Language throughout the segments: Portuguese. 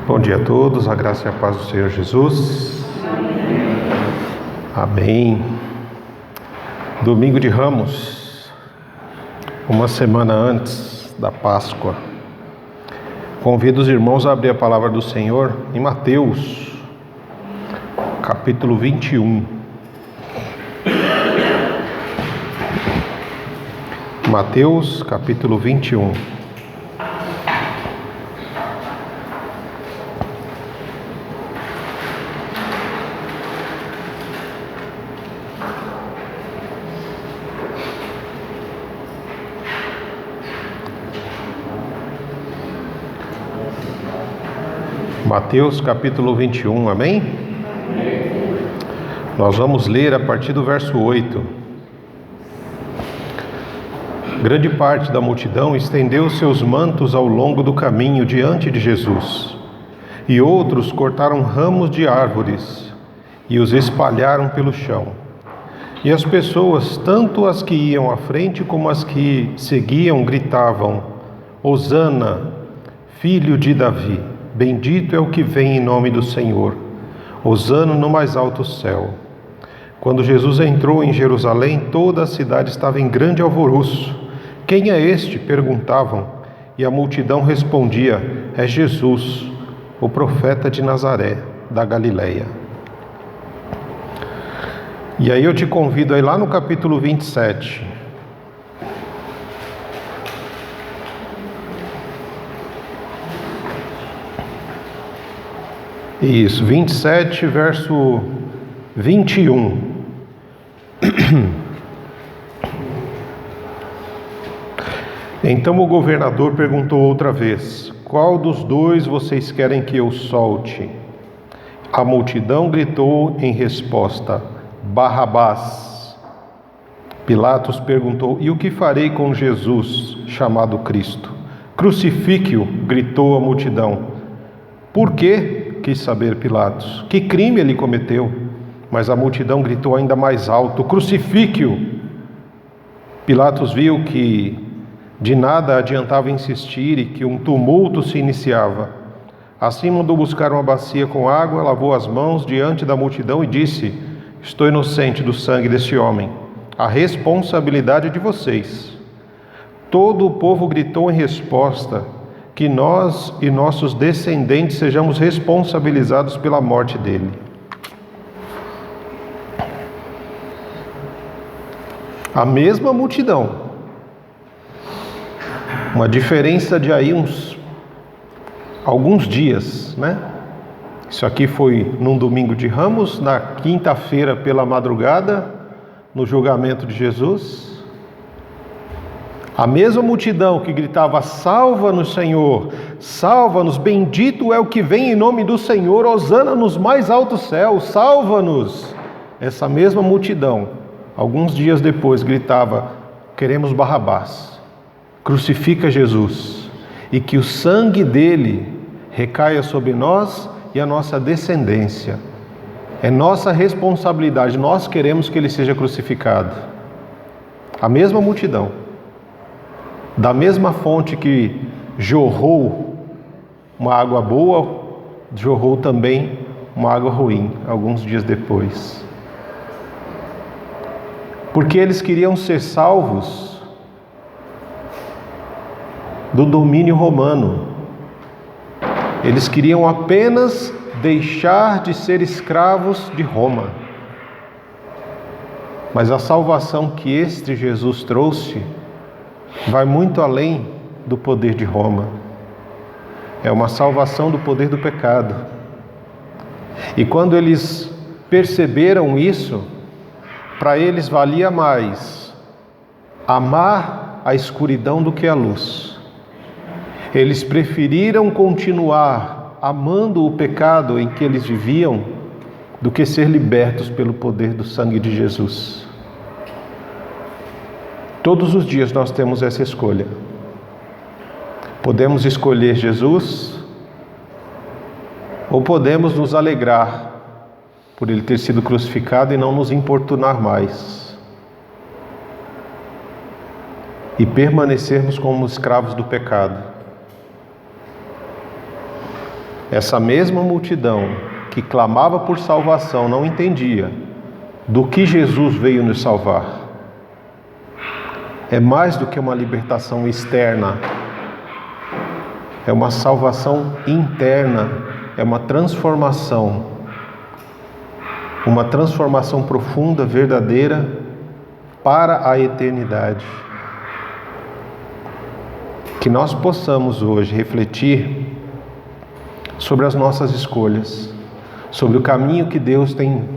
Bom dia a todos, a graça e a paz do Senhor Jesus. Amém. Domingo de Ramos, uma semana antes da Páscoa. Convido os irmãos a abrir a palavra do Senhor em Mateus, capítulo 21. Mateus, capítulo 21. Mateus capítulo 21, amém? Nós vamos ler a partir do verso 8. Grande parte da multidão estendeu seus mantos ao longo do caminho diante de Jesus, e outros cortaram ramos de árvores e os espalharam pelo chão. E as pessoas, tanto as que iam à frente como as que seguiam, gritavam: Hosana, filho de Davi! Bendito é o que vem em nome do Senhor, hosana no mais alto céu. Quando Jesus entrou em Jerusalém, toda a cidade estava em grande alvoroço. Quem é este? Perguntavam, e a multidão respondia: é Jesus, o profeta de Nazaré, da Galileia. E aí eu te convido a ir lá no capítulo 27. Isso, 27, verso 21. Então o governador perguntou outra vez: qual dos dois vocês querem que eu solte? A multidão gritou em resposta: Barrabás. Pilatos perguntou: e o que farei com Jesus, chamado Cristo? Crucifique-o, gritou a multidão. Por quê? Quis saber Pilatos. Que crime ele cometeu? Mas a multidão gritou ainda mais alto: crucifique-o! Pilatos viu que de nada adiantava insistir e que um tumulto se iniciava. Assim mandou buscar uma bacia com água, lavou as mãos diante da multidão e disse: estou inocente do sangue deste homem. A responsabilidade é de vocês. Todo o povo gritou em resposta: que nós e nossos descendentes sejamos responsabilizados pela morte dele. A mesma multidão, uma diferença de aí alguns dias, né? Isso aqui foi num domingo de Ramos, na quinta-feira pela madrugada, no julgamento de Jesus. A mesma multidão que gritava: salva-nos, Senhor, salva-nos, bendito é o que vem em nome do Senhor, hosana nos mais altos céus, salva-nos. Essa mesma multidão, alguns dias depois, gritava: queremos Barrabás, crucifica Jesus, e que o sangue dele recaia sobre nós e a nossa descendência. É nossa responsabilidade, nós queremos que ele seja crucificado. A mesma multidão. Da mesma fonte que jorrou uma água boa, jorrou também uma água ruim, alguns dias depois. Porque eles queriam ser salvos do domínio romano. Eles queriam apenas deixar de ser escravos de Roma. Mas a salvação que este Jesus trouxe vai muito além do poder de Roma. É uma salvação do poder do pecado. E quando eles perceberam isso, para eles valia mais amar a escuridão do que a luz. Eles preferiram continuar amando o pecado em que eles viviam do que ser libertos pelo poder do sangue de Jesus. Todos os dias nós temos essa escolha. Podemos escolher Jesus ou podemos nos alegrar por ele ter sido crucificado e não nos importunar mais. E permanecermos como escravos do pecado. Essa mesma multidão que clamava por salvação não entendia do que Jesus veio nos salvar. É mais do que uma libertação externa, é uma salvação interna, é uma transformação profunda, verdadeira, para a eternidade. Que nós possamos hoje refletir sobre as nossas escolhas, sobre o caminho que Deus tem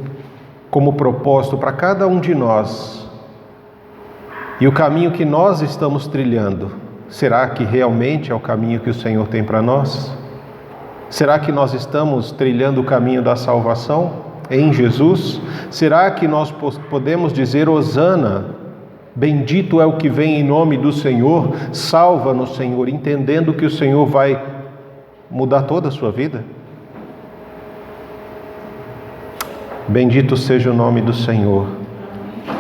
como propósito para cada um de nós e o caminho que nós estamos trilhando. Será que realmente é o caminho que o Senhor tem para nós? Será que nós estamos trilhando o caminho da salvação em Jesus? Será que nós podemos dizer: Hosana, bendito é o que vem em nome do Senhor, salva-nos, Senhor, entendendo que o Senhor vai mudar toda a sua vida? Bendito seja o nome do Senhor,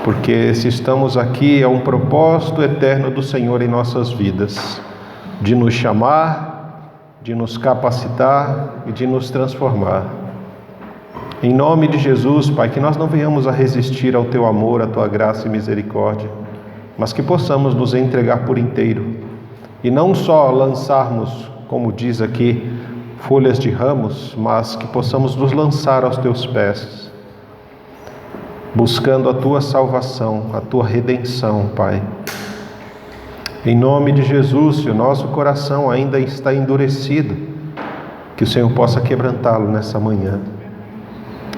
porque se estamos aqui é um propósito eterno do Senhor em nossas vidas, de nos chamar, de nos capacitar e de nos transformar. Em nome de Jesus, Pai, que nós não venhamos a resistir ao Teu amor, à Tua graça e misericórdia, mas que possamos nos entregar por inteiro e não só lançarmos, como diz aqui, folhas de ramos, mas que possamos nos lançar aos Teus pés, buscando a Tua salvação, a Tua redenção, Pai. Em nome de Jesus, se o nosso coração ainda está endurecido, que o Senhor possa quebrantá-lo nessa manhã.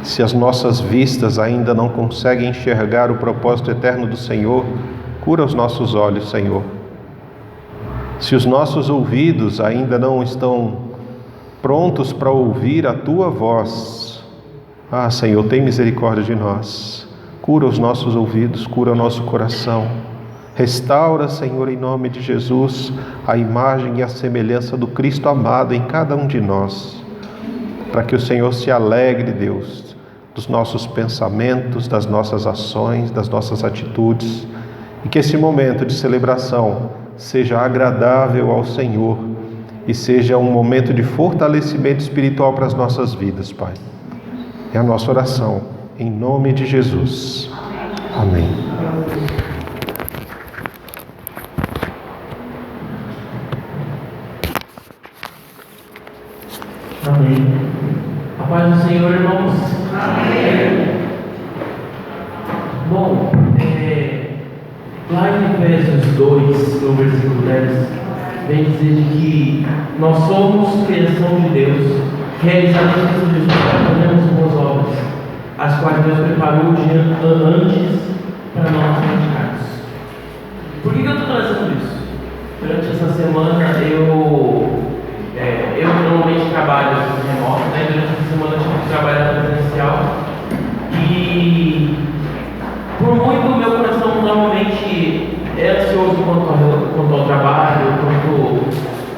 Se as nossas vistas ainda não conseguem enxergar o propósito eterno do Senhor, cura os nossos olhos, Senhor. Se os nossos ouvidos ainda não estão prontos para ouvir a Tua voz, Senhor, tem misericórdia de nós. Cura os nossos ouvidos, cura o nosso coração. Restaura, Senhor, em nome de Jesus, a imagem e a semelhança do Cristo amado em cada um de nós, para que o Senhor se alegre, Deus, dos nossos pensamentos, das nossas ações, das nossas atitudes, e que esse momento de celebração seja agradável ao Senhor e seja um momento de fortalecimento espiritual para as nossas vidas, Pai. É a nossa oração, em nome de Jesus. Amém. Amém. A paz do Senhor, irmãos. Amém. Bom, lá em Efésios 2, no versículo 10, vem dizer que nós somos criação de Deus, realizados em Cristo Jesus para fazermos boas obras, as quais Deus preparou antes para nós praticarmos. Por que eu estou trazendo isso? Durante essa semana eu normalmente trabalho remoto, né? Durante essa semana eu tive que trabalhar presencial e por muito o meu coração normalmente é ansioso quanto ao trabalho, quanto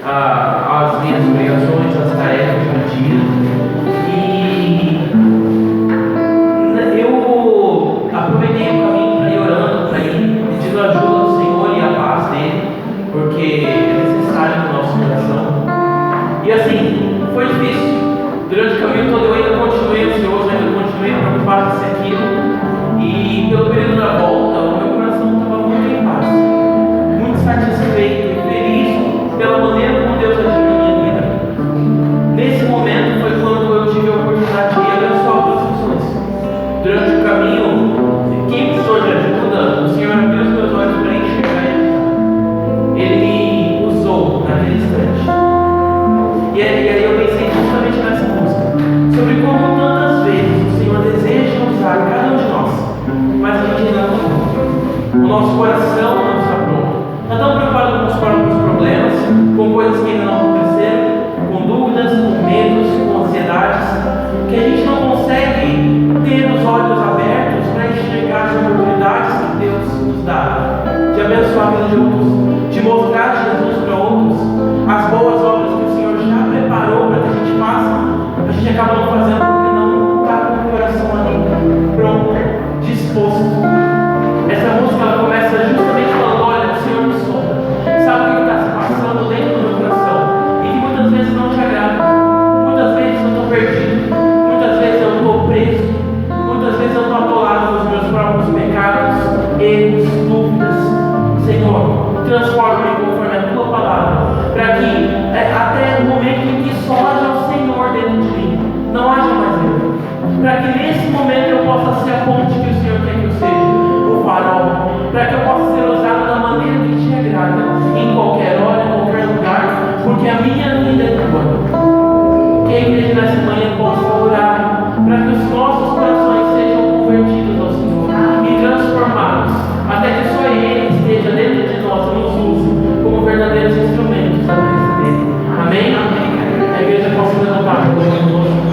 às minhas obrigações, às tarefas do dia. E eu aproveitei o caminho para ir orando, para ir pedindo a ajuda do Senhor e a paz dele, porque é necessário no nosso coração. E assim, foi difícil. Durante o caminho todo eu ainda continuei ansioso, ainda continuei preocupado com isso e aquilo. E pelo período da volta, o meu coração estava muito em paz, muito satisfeito e feliz pela maneira como Deus agiu na minha vida. Nesse momento foi quando eu tive a oportunidade de abençoar outras pessoas. Durante o caminho, quem precisou de ajuda, o Senhor abriu os meus olhos para enxergar Ele me usou naquele instante. E aí eu pensei justamente nessa música, sobre como tantas vezes o Senhor deseja usar cada um de nós, mas a gente ainda não está pronto. O nosso coração não está pronto. Está tão preocupado com os próprios problemas, com coisas que ainda não aconteceram, com dúvidas, com medos, com ansiedades, que a gente não consegue ter os olhos abertos para enxergar as oportunidades que Deus nos dá, de abençoar a vida de outros, de mostrar Jesus para outros, as boas obras que o Senhor já preparou porque a minha vida é tua. Que a igreja nessa manhã possa orar para que os nossos corações sejam convertidos ao Senhor e transformados, até que só Ele esteja dentro de nós e nos use como verdadeiros instrumentos da presença dele. Amém? A igreja possa levantar o rosto.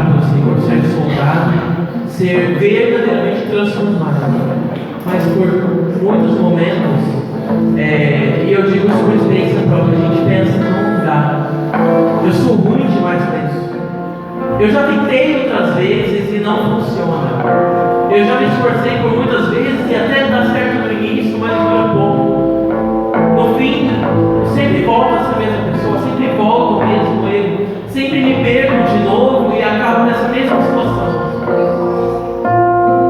usado pelo Senhor, ser soldado, ser verdadeiramente transformado. Mas por muitos momentos, e eu digo isso por experiência própria, a gente pensa, não dá. Eu sou ruim demais para isso. Eu já tentei outras vezes e não funciona. Eu já me esforcei por muitas vezes e até dá certo no início, mas dura pouco. No fim, eu sempre volto a ser a mesma pessoa, sempre volto ao mesmo erro, sempre me perco de novo e acabo nessa mesma situação.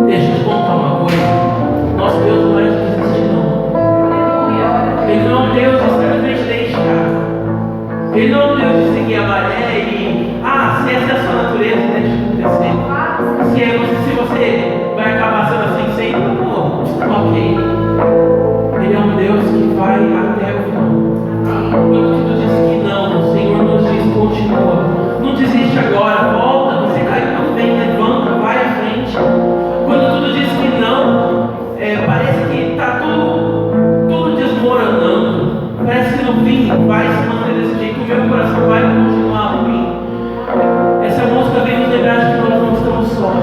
Deixa eu te contar uma coisa. Nosso Deus não é de desistir, não. Ele não é um Deus de simplesmente deixar. Ele não é um Deus de seguir a maré e, se essa é a sua natureza, deixa acontecer. Se você vai acabar sendo assim sempre, ok. Ele é um Deus que vai até o final. Quando tudo diz que não, o Senhor nos diz, continua. Não desiste agora, volta, você caiu, tudo bem, levanta, vai à frente. Quando tudo diz que não, parece que está tudo desmoronando. Parece que no fim vai se manter desse jeito, o meu coração vai continuar ruim. Essa música vem nos lembrar de que nós não estamos sós.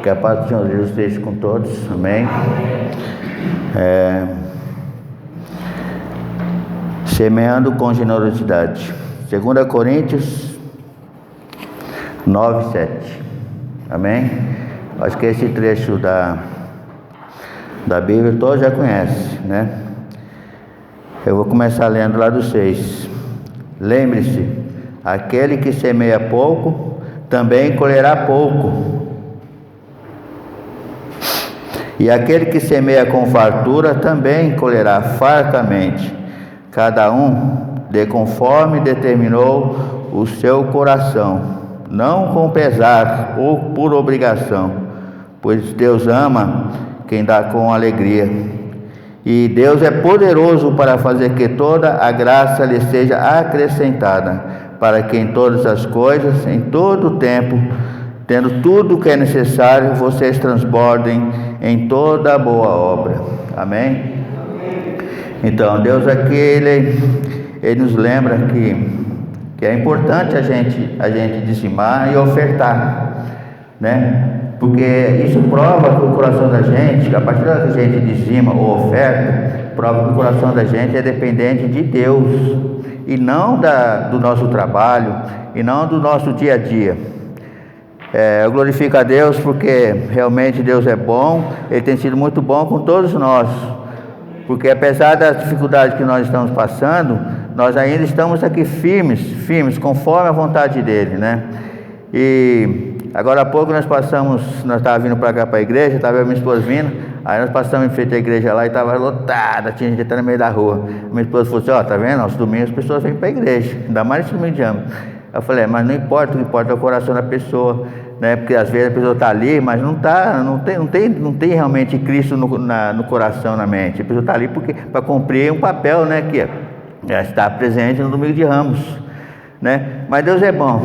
Que a paz do Senhor Jesus esteja com todos, amém. Semeando com generosidade, 2 Coríntios 9, 7, amém. Acho que esse trecho da Bíblia todos já conhecem, né? Eu vou começar lendo lá do 6. Lembre-se, aquele que semeia pouco, também colherá pouco. E aquele que semeia com fartura, também colherá fartamente. Cada um dê conforme determinou o seu coração, não com pesar ou por obrigação, pois Deus ama quem dá com alegria. E Deus é poderoso para fazer que toda a graça lhe seja acrescentada, para que em todas as coisas, em todo o tempo, tendo tudo o que é necessário, vocês transbordem em toda a boa obra. Amém? Então, Deus aqui, Ele nos lembra que é importante a gente dizimar e ofertar, né? Porque isso prova que o coração da gente, a partir da que a gente dizima ou oferta, prova que o coração da gente é dependente de Deus, e não do nosso trabalho, e não do nosso dia a dia. Eu glorifico a Deus porque realmente Deus é bom, Ele tem sido muito bom com todos nós. Porque apesar das dificuldades que nós estamos passando, nós ainda estamos aqui firmes, conforme a vontade dEle, né? E agora há pouco nós estávamos vindo para cá para a igreja, estava eu e minha esposa vindo, aí nós passamos em frente à igreja lá e estava lotada, tinha gente até no meio da rua. Minha esposa falou assim, tá vendo? Aos domingos as pessoas vêm para a igreja, ainda mais esse domingo de ano. Eu falei, mas não importa, o que importa é o coração da pessoa, né? Porque às vezes a pessoa está ali, mas não tem realmente Cristo no coração, na mente. A pessoa está ali para cumprir um papel, né? Que é estar presente no domingo de Ramos, né? Mas Deus é bom.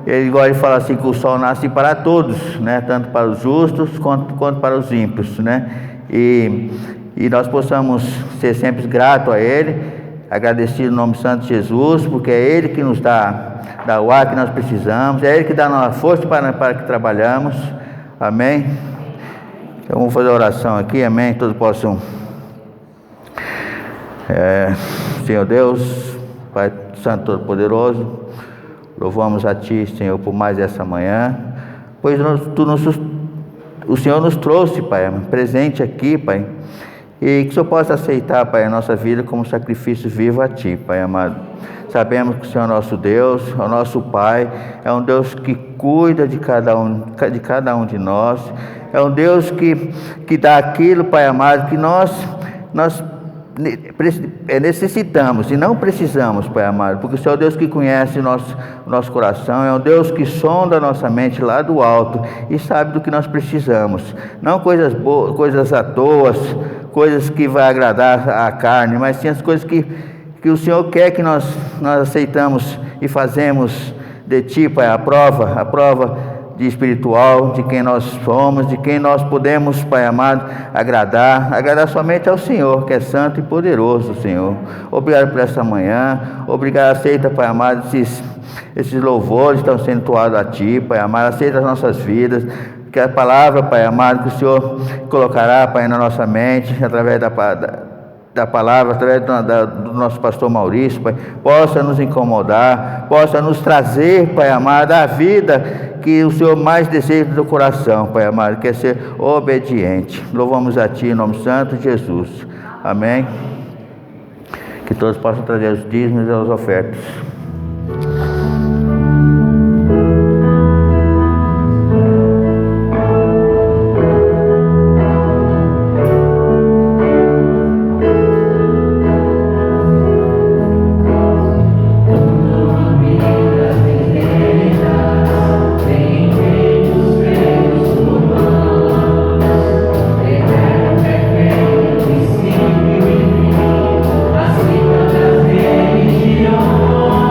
Ele gosta de falar assim que o sol nasce para todos, né? Tanto para os justos quanto para os ímpios, né? E nós possamos ser sempre gratos a Ele, agradecido no nome santo de Jesus, porque é Ele que nos dá o ar que nós precisamos, é Ele que dá a nossa força para que trabalhamos, amém? Então vamos fazer a oração aqui, amém? Todos possam. Senhor Deus, Pai Santo Todo-Poderoso, louvamos a Ti, Senhor, por mais essa manhã, pois o Senhor nos trouxe, Pai, presente aqui, Pai, e que o Senhor possa aceitar, Pai, a nossa vida como sacrifício vivo a Ti, Pai amado. Sabemos que o Senhor é nosso Deus, é o nosso Pai, é um Deus que cuida de cada um de nós, é um Deus que dá aquilo, Pai amado, que nós necessitamos e não precisamos, Pai amado, porque o Senhor é o Deus que conhece o nosso coração, é um Deus que sonda a nossa mente lá do alto e sabe do que nós precisamos, não coisas boas, coisas à toa, coisas que vai agradar a carne, mas sim as coisas que o Senhor quer que nós aceitamos e fazemos de Ti, Pai, a prova de espiritual, de quem nós somos, de quem nós podemos, Pai amado, agradar somente ao Senhor, que é santo e poderoso, Senhor. Obrigado por essa manhã, obrigado, aceita, Pai amado, esses louvores estão sendo entoados a Ti, Pai amado, aceita as nossas vidas, que a palavra, Pai amado, que o Senhor colocará, Pai, na nossa mente, através da palavra, através do nosso pastor Maurício, Pai, possa nos incomodar, possa nos trazer, Pai amado, a vida que o Senhor mais deseja do coração, Pai amado, que é ser obediente. Louvamos a Ti em nome santo de Jesus. Amém. Que todos possam trazer os dízimos e as ofertas. Acima das religiões.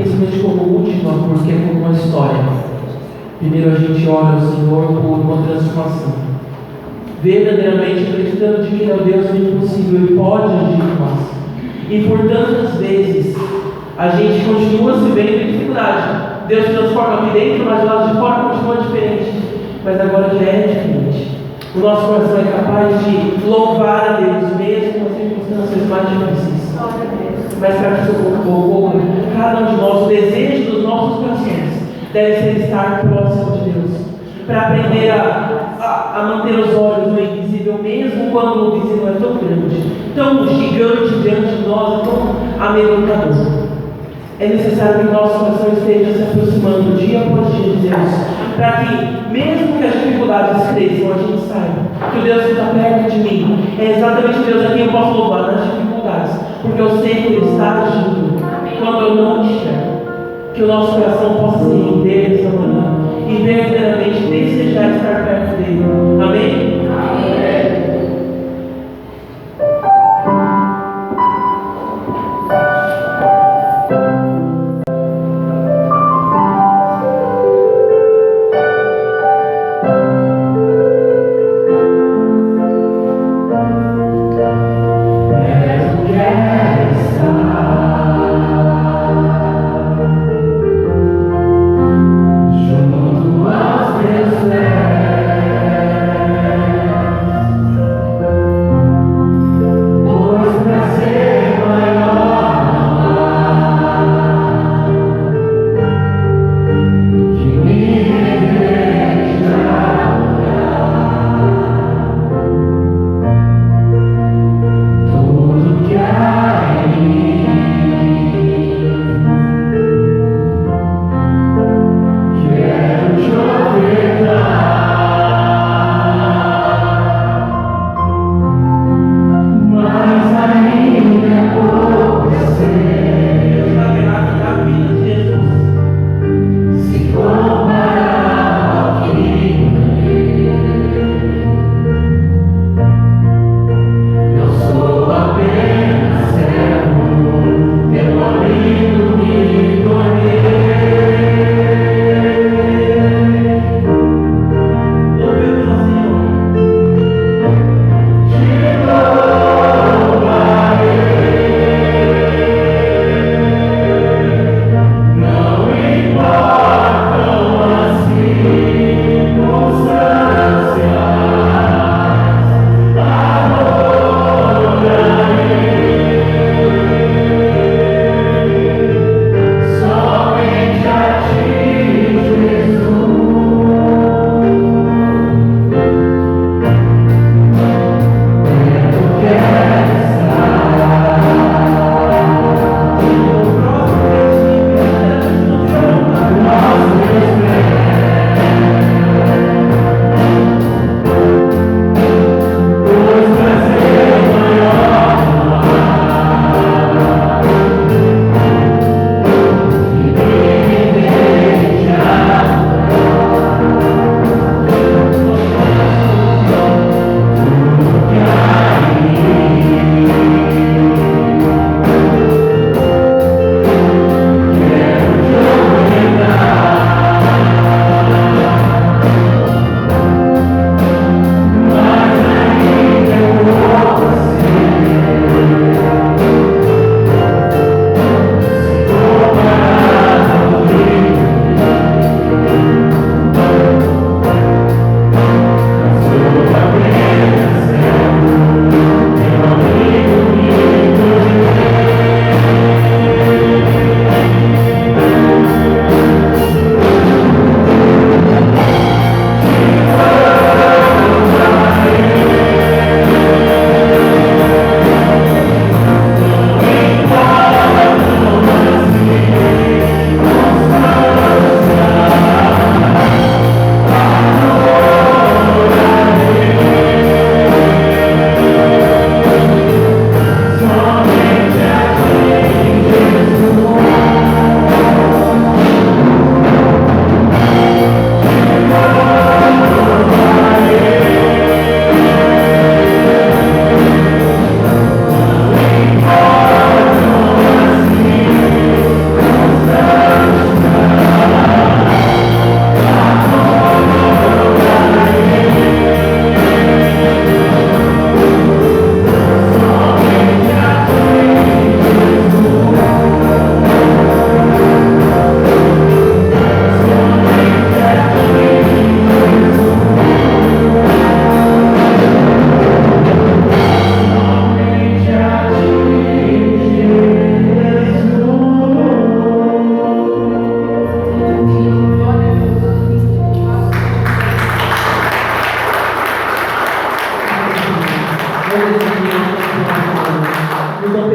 principalmente como última, porque é como uma história. Primeiro a gente ora ao Senhor por uma transformação, verdadeiramente acreditando de que é o Deus do impossível e pode agir em nós. E por tantas vezes a gente continua se vendo em dificuldade. Deus transforma aqui dentro, mas lá de fora continua diferente. Mas agora já é diferente. O nosso coração é capaz de louvar a Deus, mesmo nas circunstâncias mais difíceis. Mas para que isso ocorra, cada um de nós, o desejo dos nossos corações deve ser estar próximo de Deus, para aprender a manter os olhos no invisível, mesmo quando o invisível é tão grande, tão gigante diante de nós, tão amedrontador. É necessário que o nosso coração esteja se aproximando dia após dia de Deus, para que, mesmo que as dificuldades cresçam, a gente saiba que o Deus que está perto de mim é exatamente o Deus a quem eu posso louvar nas dificuldades, porque eu sei que Ele está agindo quando eu não enxergo. Que o nosso coração possa se render nessa manhã e verdadeiramente desejar estar perto dele. Amém? Amém.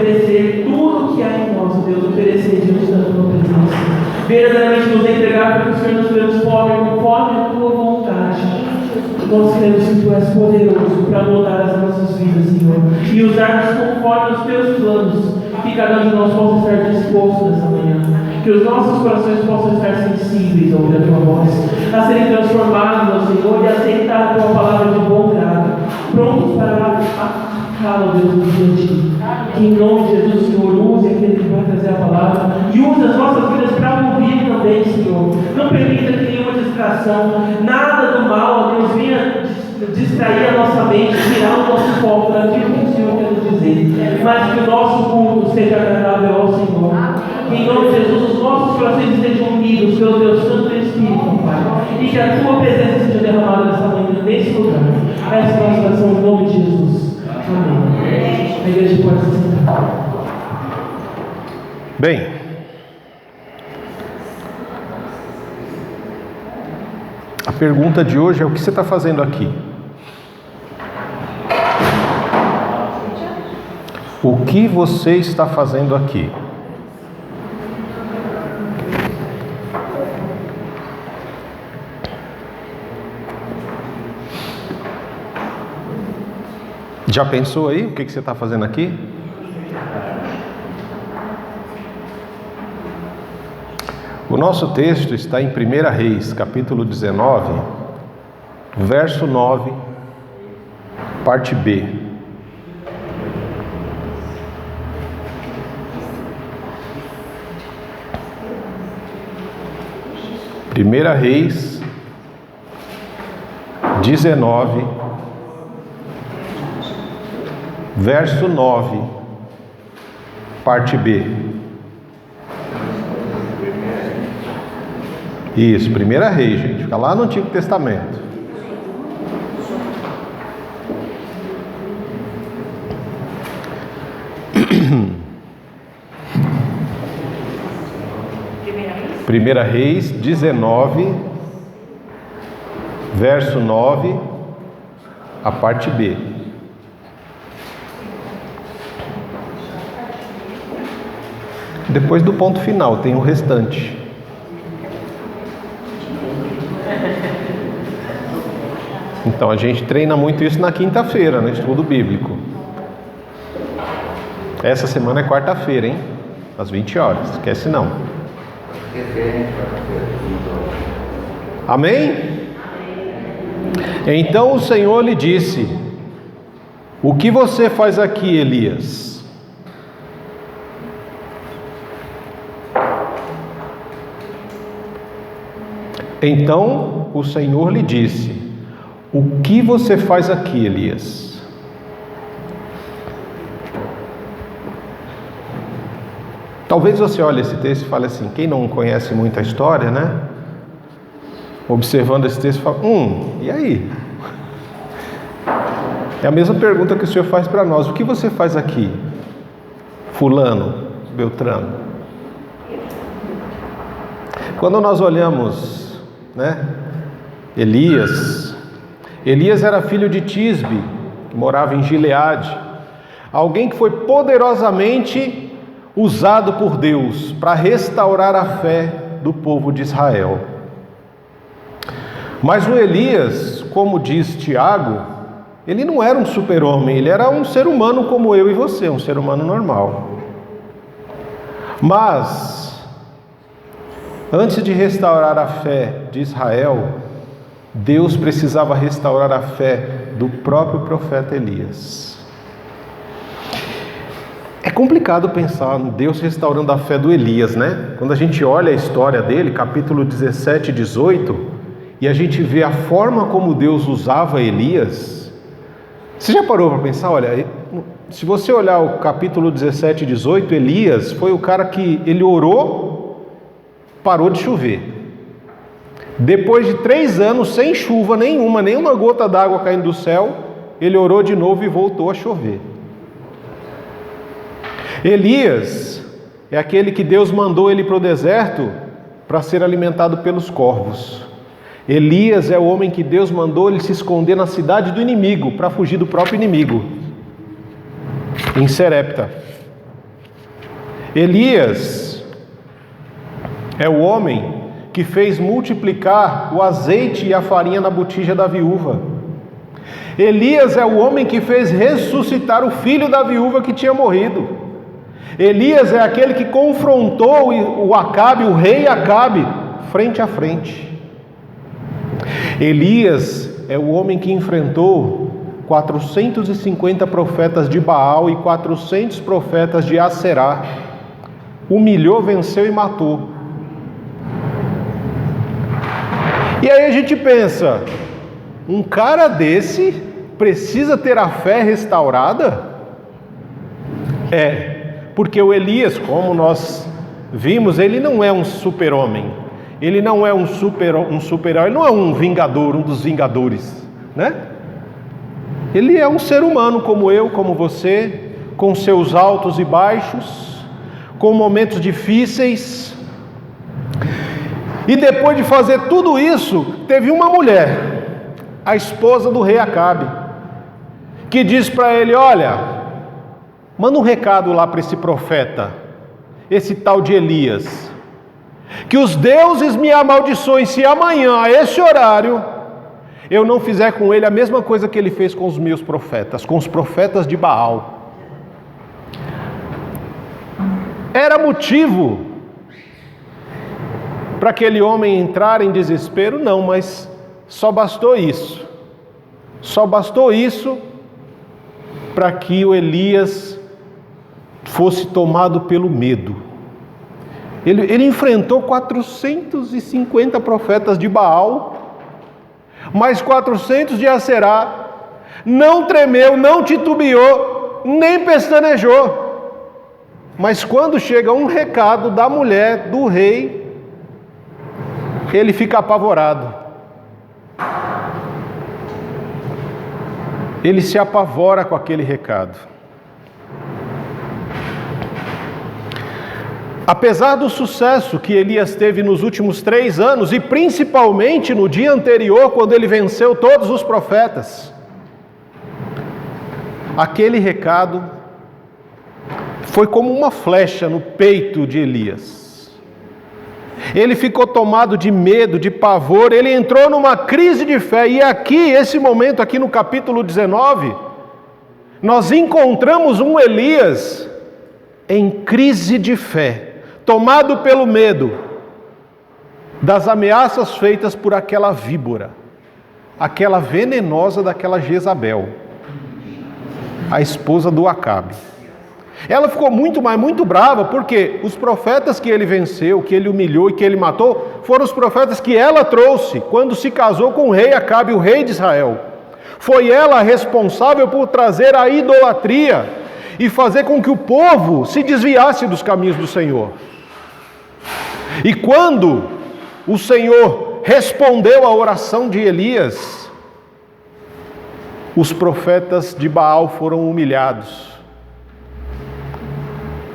oferecer tudo que há em nós, Deus, oferecer diante da tua presença. Verdadeiramente nos entregar para que o Senhor nos transforme conforme a tua vontade. Nós queremos que tu és poderoso para mudar as nossas vidas, Senhor, e usar-nos conforme os teus planos, que cada um de nós possa estar disposto nessa manhã, que os nossos corações possam estar sensíveis a ouvir a tua voz, a serem transformados, meu Senhor, e aceitar a tua palavra de bom grado, prontos para aplicá-la, Deus, no dia a dia. Que em nome de Jesus, Senhor, use aquele que vai trazer a palavra e use as nossas vidas para ouvir também, Senhor. Não permita que nenhuma distração, nada do mal, Deus, venha distrair a nossa mente, tirar o nosso foco daquilo que o Senhor quer nos dizer, mas que o nosso culto seja agradável ao Senhor. Que em nome de Jesus os nossos corações estejam unidos pelo Teu Santo Espírito, Pai, e que a Tua presença seja derramada nessa manhã, nesse lugar. Essa é a nossa oração em nome de Jesus. Amém. A igreja pode se sentar. Bem, a pergunta de hoje é: o que você está fazendo aqui? O que você está fazendo aqui? Já pensou aí o que você está fazendo aqui? O nosso texto está em 1 Reis, capítulo 19, verso 9, parte B. Primeira Reis 19, verso 9, parte B. Isso, Primeira Reis, gente. Fica lá no Antigo Testamento. Primeira Reis 19, verso 9, a parte B. Depois do ponto final tem o restante. Então a gente treina muito isso na quinta-feira, no estudo bíblico. Essa semana é quarta-feira, hein? Às 20 horas, esquece não. Amém? Então o Senhor lhe disse: o que você faz aqui, Elias? Então o Senhor lhe disse: o que você faz aqui, Elias? Talvez você olhe esse texto e fale assim, quem não conhece muito a história, né? Observando esse texto, fala, e aí? É a mesma pergunta que o Senhor faz para nós: o que você faz aqui, fulano, beltrano? Quando nós olhamos, né, Elias era filho de Tisbe, que morava em Gileade, alguém que foi poderosamente usado por Deus para restaurar a fé do povo de Israel. Mas o Elias, como diz Tiago, ele não era um super-homem, ele era um ser humano como eu e você, um ser humano normal. Mas, antes de restaurar a fé de Israel, Deus precisava restaurar a fé do próprio profeta Elias. É complicado pensar em Deus restaurando a fé do Elias, né? Quando a gente olha a história dele, capítulo 17 e 18, e a gente vê a forma como Deus usava Elias. Você já parou para pensar? Olha, se você olhar o capítulo 17 e 18, Elias foi o cara que ele orou, parou de chover. Depois de 3 anos sem chuva nenhuma, nenhuma gota d'água caindo do céu, ele orou de novo e voltou a chover. Elias é aquele que Deus mandou ele para o deserto para ser alimentado pelos corvos. Elias é o homem que Deus mandou ele se esconder na cidade do inimigo para fugir do próprio inimigo, em Serepta. Elias é o homem que fez multiplicar o azeite e a farinha na botija da viúva. Elias é o homem que fez ressuscitar o filho da viúva que tinha morrido. Elias é aquele que confrontou o Acabe, o rei Acabe, frente a frente. Elias é o homem que enfrentou 450 profetas de Baal e 400 profetas de Aserá. Humilhou, venceu e matou. E aí a gente pensa, um cara desse precisa ter a fé restaurada? Porque o Elias, como nós vimos, ele não é um super-homem, ele não é um super-herói, ele não é um vingador, um dos vingadores, né? Ele é um ser humano como eu, como você, com seus altos e baixos, com momentos difíceis. E depois de fazer tudo isso, teve uma mulher, a esposa do rei Acabe, que diz para ele: olha, manda um recado lá para esse profeta, esse tal de Elias, que os deuses me amaldiçoem se amanhã, a esse horário, eu não fizer com ele a mesma coisa que ele fez com os meus profetas, com os profetas de Baal. Era motivo para aquele homem entrar em desespero? Não, mas só bastou isso. Só bastou isso para que o Elias fosse tomado pelo medo. Ele enfrentou 450 profetas de Baal, mais 400 de Aserá, não tremeu, não titubeou, nem pestanejou. Mas quando chega um recado da mulher, do rei, ele fica apavorado. Ele se apavora com aquele recado. Apesar do sucesso que Elias teve nos últimos 3 anos, e principalmente no dia anterior, quando ele venceu todos os profetas, aquele recado foi como uma flecha no peito de Elias. Ele ficou tomado de medo, de pavor, ele entrou numa crise de fé. E aqui, esse momento aqui no capítulo 19, nós encontramos um Elias em crise de fé, tomado pelo medo das ameaças feitas por aquela víbora, aquela venenosa daquela Jezabel, a esposa do Acabe. Ela ficou muito brava, porque os profetas que ele venceu, que ele humilhou e que ele matou, foram os profetas que ela trouxe quando se casou com o rei Acabe, o rei de Israel. Foi ela responsável por trazer a idolatria e fazer com que o povo se desviasse dos caminhos do Senhor. E quando o Senhor respondeu à oração de Elias, os profetas de Baal foram humilhados.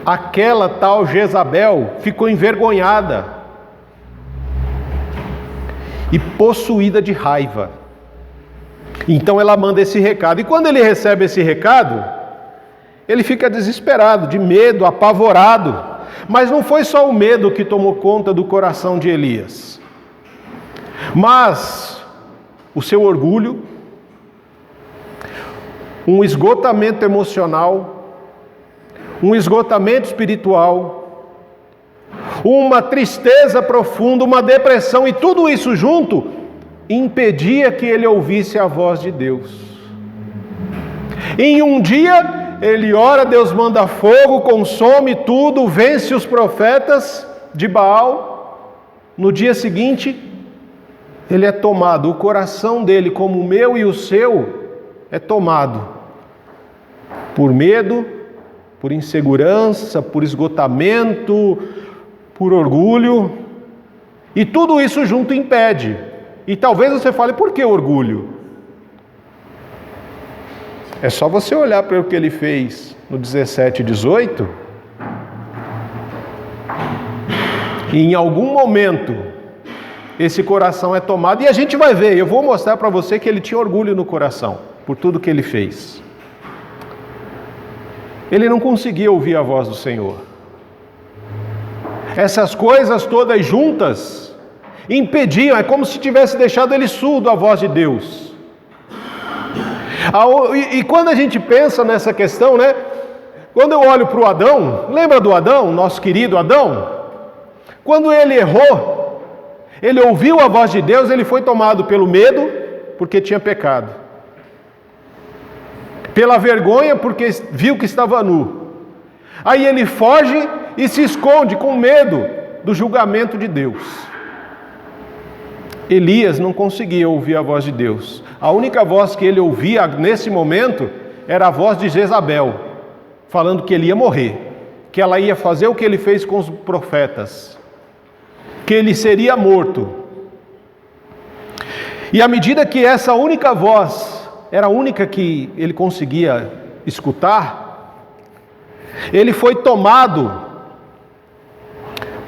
Aquela tal Jezabel ficou envergonhada e possuída de raiva. Então ela manda esse recado. E quando ele recebe esse recado, ele fica desesperado, de medo, apavorado. Mas não foi só o medo que tomou conta do coração de Elias, mas o seu orgulho, um esgotamento emocional, um esgotamento espiritual, uma tristeza profunda, uma depressão, e tudo isso junto impedia que ele ouvisse a voz de Deus. Em um dia ele ora, Deus manda fogo, consome tudo, vence os profetas de Baal. No dia seguinte ele é tomado, o coração dele, como o meu e o seu, é tomado por medo, por insegurança, por esgotamento, por orgulho, e tudo isso junto impede. E talvez você fale: por que orgulho? É só você olhar para o que ele fez no 17 e 18, e em algum momento esse coração é tomado, e a gente vai ver, eu vou mostrar para você que ele tinha orgulho no coração, por tudo que ele fez. Ele não conseguia ouvir a voz do Senhor. Essas coisas todas juntas impediam, é como se tivesse deixado ele surdo à voz de Deus. E quando a gente pensa nessa questão, né? Quando eu olho para o Adão, lembra do Adão, nosso querido Adão? Quando ele errou, ele ouviu a voz de Deus, ele foi tomado pelo medo, porque tinha pecado. Pela vergonha, porque viu que estava nu. Aí ele foge e se esconde com medo do julgamento de Deus. Elias não conseguia ouvir a voz de Deus. A única voz que ele ouvia nesse momento era a voz de Jezabel, falando que ele ia morrer, que ela ia fazer o que ele fez com os profetas, que ele seria morto. E à medida que essa única voz era a única que ele conseguia escutar, ele foi tomado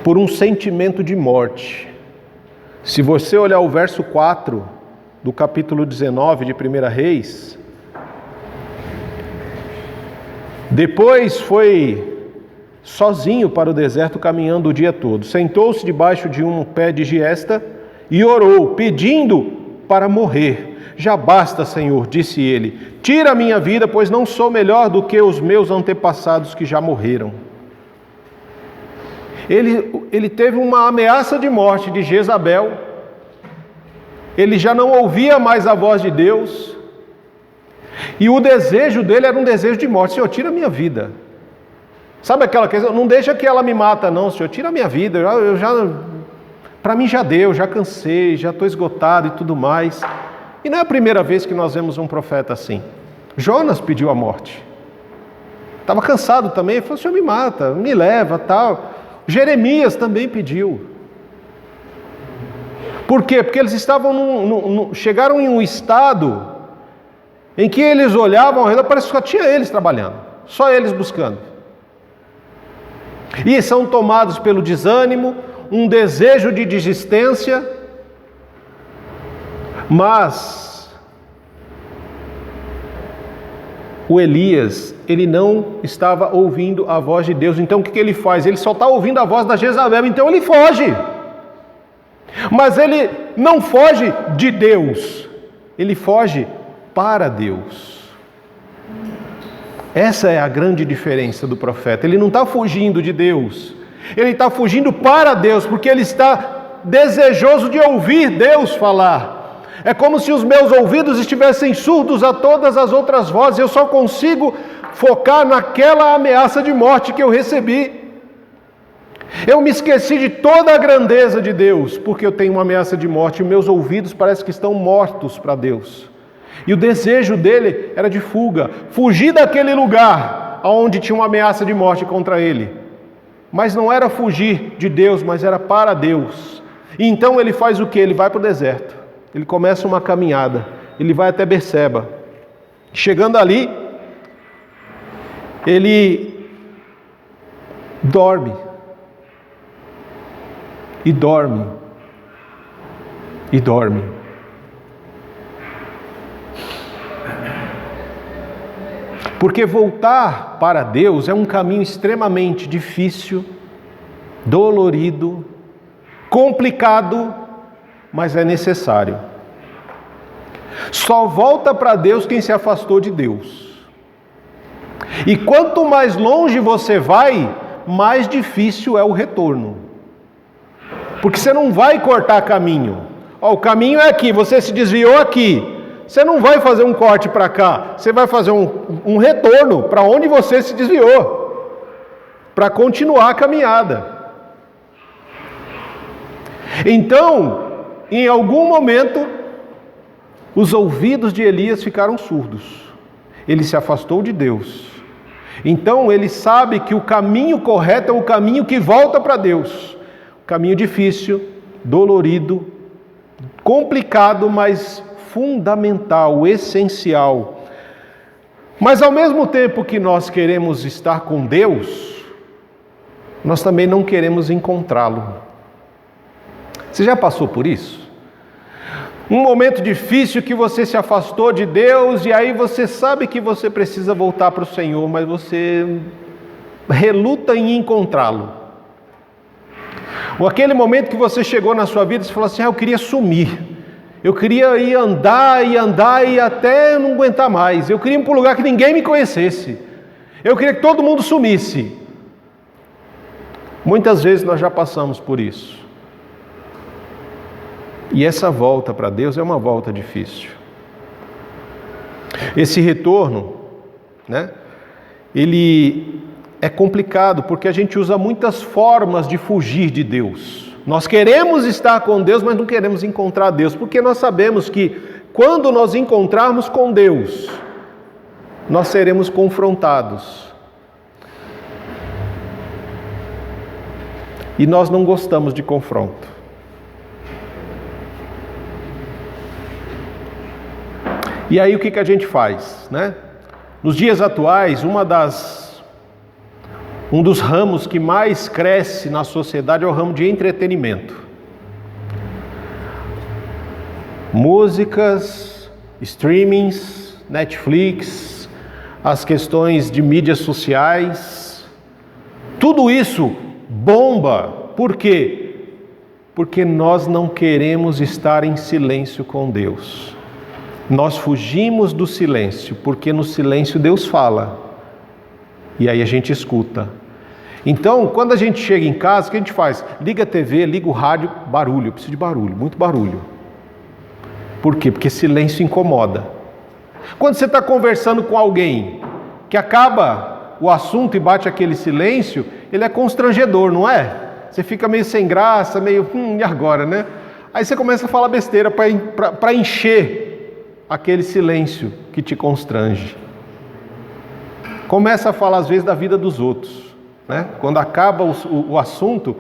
por um sentimento de morte. Se você olhar o verso 4 do capítulo 19 de 1 Reis, depois foi sozinho para o deserto caminhando o dia todo. Sentou-se debaixo de um pé de giesta e orou, pedindo para morrer. Já basta, Senhor, disse ele, tira a minha vida, pois não sou melhor do que os meus antepassados que já morreram. Ele teve uma ameaça de morte de Jezabel, ele já não ouvia mais a voz de Deus, e o desejo dele era um desejo de morte. Senhor, tira a minha vida. Sabe aquela questão, não deixa que ela me mata não, Senhor, tira a minha vida, para mim já deu, já cansei, já estou esgotado e tudo mais. E não é a primeira vez que nós vemos um profeta assim. Jonas pediu a morte, estava cansado também, falou, Senhor, me mata, me leva, tal. Jeremias também pediu. Por quê? Porque eles estavam chegaram em um estado em que eles olhavam ao redor, parece que só tinha eles trabalhando, só eles buscando. E são tomados pelo desânimo, um desejo de desistência, mas o Elias, ele não estava ouvindo a voz de Deus. Então o que ele faz? Ele só está ouvindo a voz da Jezabel, então ele foge. Mas ele não foge de Deus, ele foge para Deus. Essa é a grande diferença do profeta. Ele não está fugindo de Deus, ele está fugindo para Deus, porque ele está desejoso de ouvir Deus falar. É como se os meus ouvidos estivessem surdos a todas as outras vozes, eu só consigo focar naquela ameaça de morte que eu recebi. Eu me esqueci de toda a grandeza de Deus, porque eu tenho uma ameaça de morte, e meus ouvidos parecem que estão mortos para Deus. E o desejo dele era de fuga, fugir daquele lugar onde tinha uma ameaça de morte contra ele. Mas não era fugir de Deus, mas era para Deus. E então ele faz o quê? Ele vai para o deserto. Ele começa uma caminhada, ele vai até Berseba. Chegando ali, ele dorme. E dorme. E dorme. Porque voltar para Deus é um caminho extremamente difícil, dolorido, complicado, mas é necessário. Só volta para Deus quem se afastou de Deus. E quanto mais longe você vai, mais difícil é o retorno. Porque você não vai cortar caminho. O caminho é aqui, você se desviou aqui. Você não vai fazer um corte para cá, você vai fazer um retorno para onde você se desviou, para continuar a caminhada. Então, em algum momento, os ouvidos de Elias ficaram surdos. Ele se afastou de Deus. Então, ele sabe que o caminho correto é o caminho que volta para Deus. Caminho difícil, dolorido, complicado, mas fundamental, essencial. Mas ao mesmo tempo que nós queremos estar com Deus, nós também não queremos encontrá-lo. Você já passou por isso? Um momento difícil que você se afastou de Deus e aí você sabe que você precisa voltar para o Senhor, mas você reluta em encontrá-lo. Ou aquele momento que você chegou na sua vida e falou assim: eu queria sumir. Eu queria ir andar e até não aguentar mais. Eu queria ir para um lugar que ninguém me conhecesse. Eu queria que todo mundo sumisse. Muitas vezes nós já passamos por isso. E essa volta para Deus é uma volta difícil. Esse retorno, né? Ele é complicado porque a gente usa muitas formas de fugir de Deus. Nós queremos estar com Deus, mas não queremos encontrar Deus, porque nós sabemos que quando nós encontrarmos com Deus, nós seremos confrontados. E nós não gostamos de confronto. E aí o que a gente faz, né? Nos dias atuais, um dos ramos que mais cresce na sociedade é o ramo de entretenimento. Músicas, streamings, Netflix, as questões de mídias sociais, tudo isso bomba. Por quê? Porque nós não queremos estar em silêncio com Deus. Nós fugimos do silêncio, porque no silêncio Deus fala. E aí a gente escuta. Então, quando a gente chega em casa, o que a gente faz? Liga a TV, liga o rádio, barulho. Eu preciso de barulho, muito barulho. Por quê? Porque silêncio incomoda. Quando você está conversando com alguém que acaba o assunto e bate aquele silêncio, ele é constrangedor, não é? Você fica meio sem graça, meio, e agora, né? Aí você começa a falar besteira para encher aquele silêncio que te constrange. Começa a falar às vezes da vida dos outros, né? Quando acaba o assunto,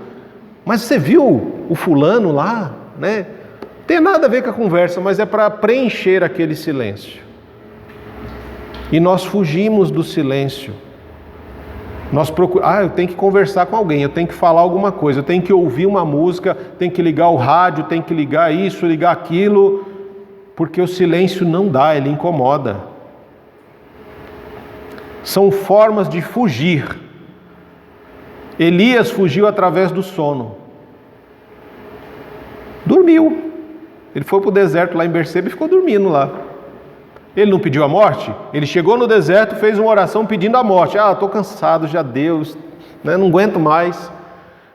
mas você viu o fulano lá, né? Tem nada a ver com a conversa, mas é para preencher aquele silêncio. E nós fugimos do silêncio. Nós procuramos, eu tenho que conversar com alguém, eu tenho que falar alguma coisa, eu tenho que ouvir uma música, tenho que ligar o rádio, tenho que ligar isso, ligar aquilo, porque o silêncio não dá, ele incomoda. São formas de fugir. Elias fugiu através do sono. Dormiu. Ele foi para o deserto lá em Berseba e ficou dormindo lá. Ele não pediu a morte? Ele chegou no deserto, fez uma oração pedindo a morte. Estou cansado, já deu, né? Não aguento mais.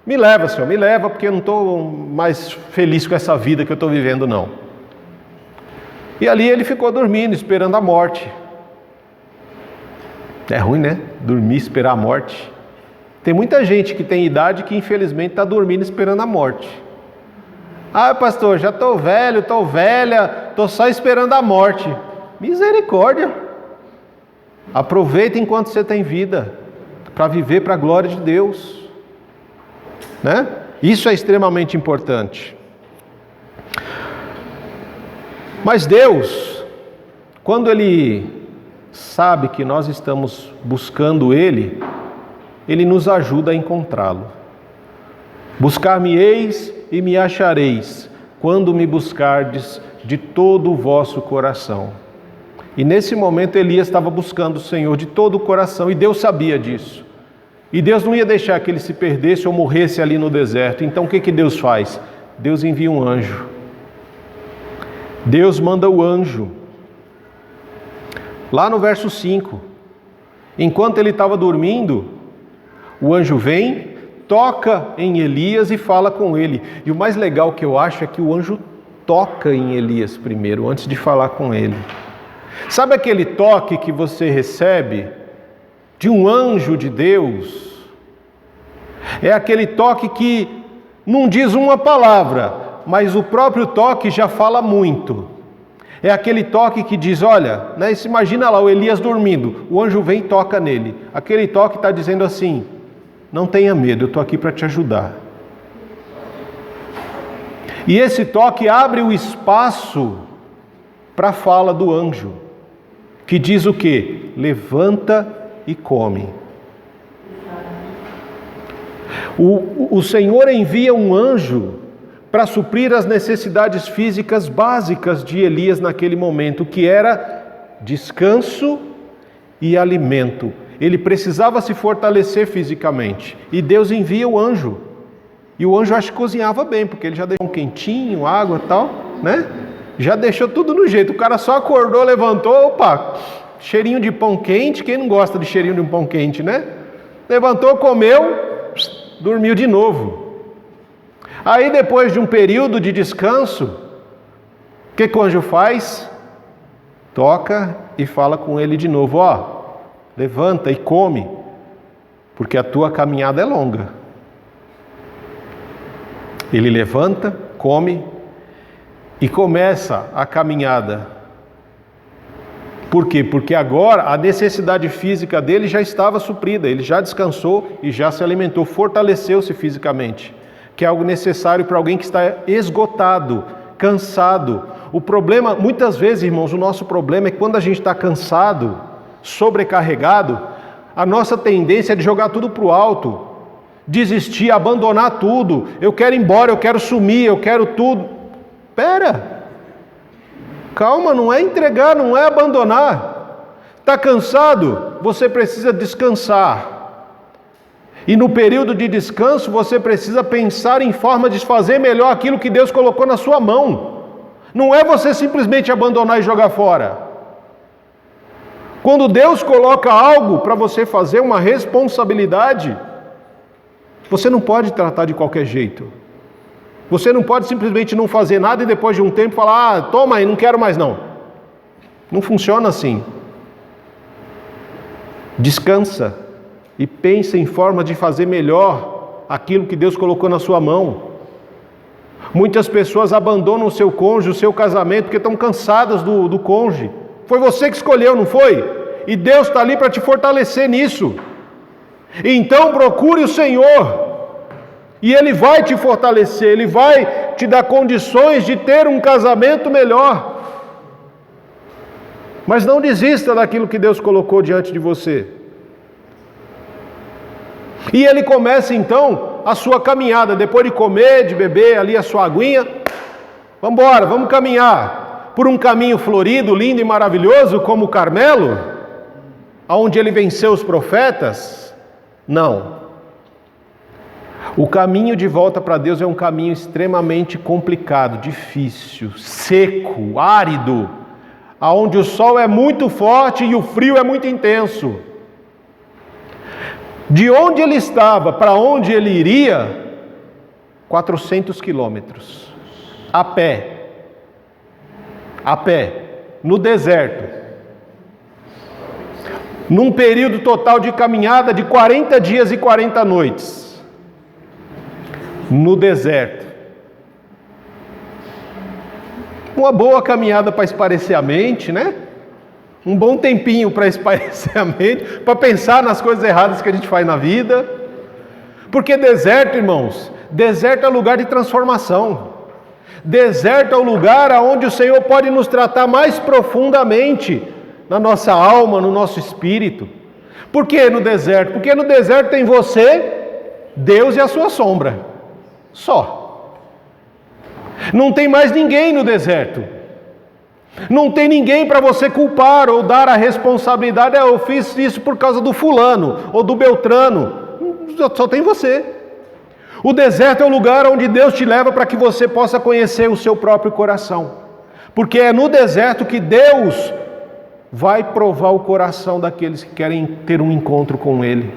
Me leva, Senhor, me leva, porque eu não estou mais feliz com essa vida que eu estou vivendo, não. E ali ele ficou dormindo, esperando a morte. É ruim, né? Dormir, esperar a morte. Tem muita gente que tem idade que infelizmente está dormindo esperando a morte. Pastor, já estou velho, estou velha, estou só esperando a morte. Misericórdia! Aproveita enquanto você tem vida, para viver para a glória de Deus, né? Isso é extremamente importante. Mas Deus, quando Ele sabe que nós estamos buscando Ele, Ele nos ajuda a encontrá-lo. Buscar-me-eis e me achareis, quando me buscardes de todo o vosso coração. E nesse momento Elias estava buscando o Senhor de todo o coração, e Deus sabia disso. E Deus não ia deixar que ele se perdesse ou morresse ali no deserto. Então o que Deus faz? Deus envia um anjo. Deus manda o anjo. Lá no verso 5, enquanto ele estava dormindo, o anjo vem, toca em Elias e fala com ele. E o mais legal que eu acho é que o anjo toca em Elias primeiro, antes de falar com ele. Sabe aquele toque que você recebe de um anjo de Deus? É aquele toque que não diz uma palavra, mas o próprio toque já fala muito. É aquele toque que diz, olha, né, imagina lá o Elias dormindo, o anjo vem e toca nele. Aquele toque está dizendo assim, não tenha medo, eu estou aqui para te ajudar. E esse toque abre o espaço para a fala do anjo, que diz o quê? Levanta e come. O Senhor envia um anjo para suprir as necessidades físicas básicas de Elias naquele momento, que era descanso e alimento. Ele precisava se fortalecer fisicamente, e Deus envia o anjo. E o anjo acho que cozinhava bem, porque ele já deixou um quentinho, água e tal, né? Já deixou tudo no jeito. O cara só acordou, levantou, opa, cheirinho de pão quente. Quem não gosta de cheirinho de um pão quente, né? Levantou, comeu, dormiu de novo. Aí depois de um período de descanso, o que o anjo faz? Toca e fala com ele de novo: ó, levanta e come, porque a tua caminhada é longa. Ele levanta, come e começa a caminhada. Por quê? Porque agora a necessidade física dele já estava suprida, ele já descansou e já se alimentou, fortaleceu-se fisicamente, que é algo necessário para alguém que está esgotado, cansado. O problema, muitas vezes, irmãos, o nosso problema é que quando a gente está cansado, sobrecarregado, a nossa tendência é de jogar tudo para o alto, desistir, abandonar tudo. Eu quero ir embora, eu quero sumir, eu quero tudo. Espera, calma, não é entregar, não é abandonar. Está cansado? Você precisa descansar. E no período de descanso você precisa pensar em forma de fazer melhor aquilo que Deus colocou na sua mão. Não é você simplesmente abandonar e jogar fora. Quando Deus coloca algo para você fazer, uma responsabilidade, você não pode tratar de qualquer jeito. Você não pode simplesmente não fazer nada e depois de um tempo falar: ah, toma aí, não quero mais não. Não funciona assim. Descansa e pensa em forma de fazer melhor aquilo que Deus colocou na sua mão. Muitas pessoas abandonam o seu cônjuge, o seu casamento, porque estão cansadas do cônjuge. Foi você que escolheu, não foi? E Deus está ali para te fortalecer nisso. Então procure o Senhor, e Ele vai te fortalecer, Ele vai te dar condições de ter um casamento melhor. Mas não desista daquilo que Deus colocou diante de você. E Ele começa então a sua caminhada, depois de comer, de beber ali a sua aguinha. Vamos embora, vamos caminhar por um caminho florido, lindo e maravilhoso como o Carmelo, onde Ele venceu os profetas. Não. O caminho de volta para Deus é um caminho extremamente complicado, difícil, seco, árido, aonde o sol é muito forte e o frio é muito intenso. De onde ele estava para onde ele iria, 400 quilômetros, a pé, no deserto. Num período total de caminhada de 40 dias e 40 noites, no deserto. Uma boa caminhada para espairecer a mente, né? Um bom tempinho para espairecer a mente, para pensar nas coisas erradas que a gente faz na vida. Porque deserto, irmãos, deserto é lugar de transformação. Deserto é o lugar onde o Senhor pode nos tratar mais profundamente, na nossa alma, no nosso espírito. Por que no deserto? Porque no deserto tem você, Deus e a sua sombra. Só. Não tem mais ninguém no deserto. Não tem ninguém para você culpar ou dar a responsabilidade: eu fiz isso por causa do fulano ou do Beltrano. Só tem você. O deserto é o lugar onde Deus te leva para que você possa conhecer o seu próprio coração. Porque é no deserto que Deus vai provar o coração daqueles que querem ter um encontro com Ele.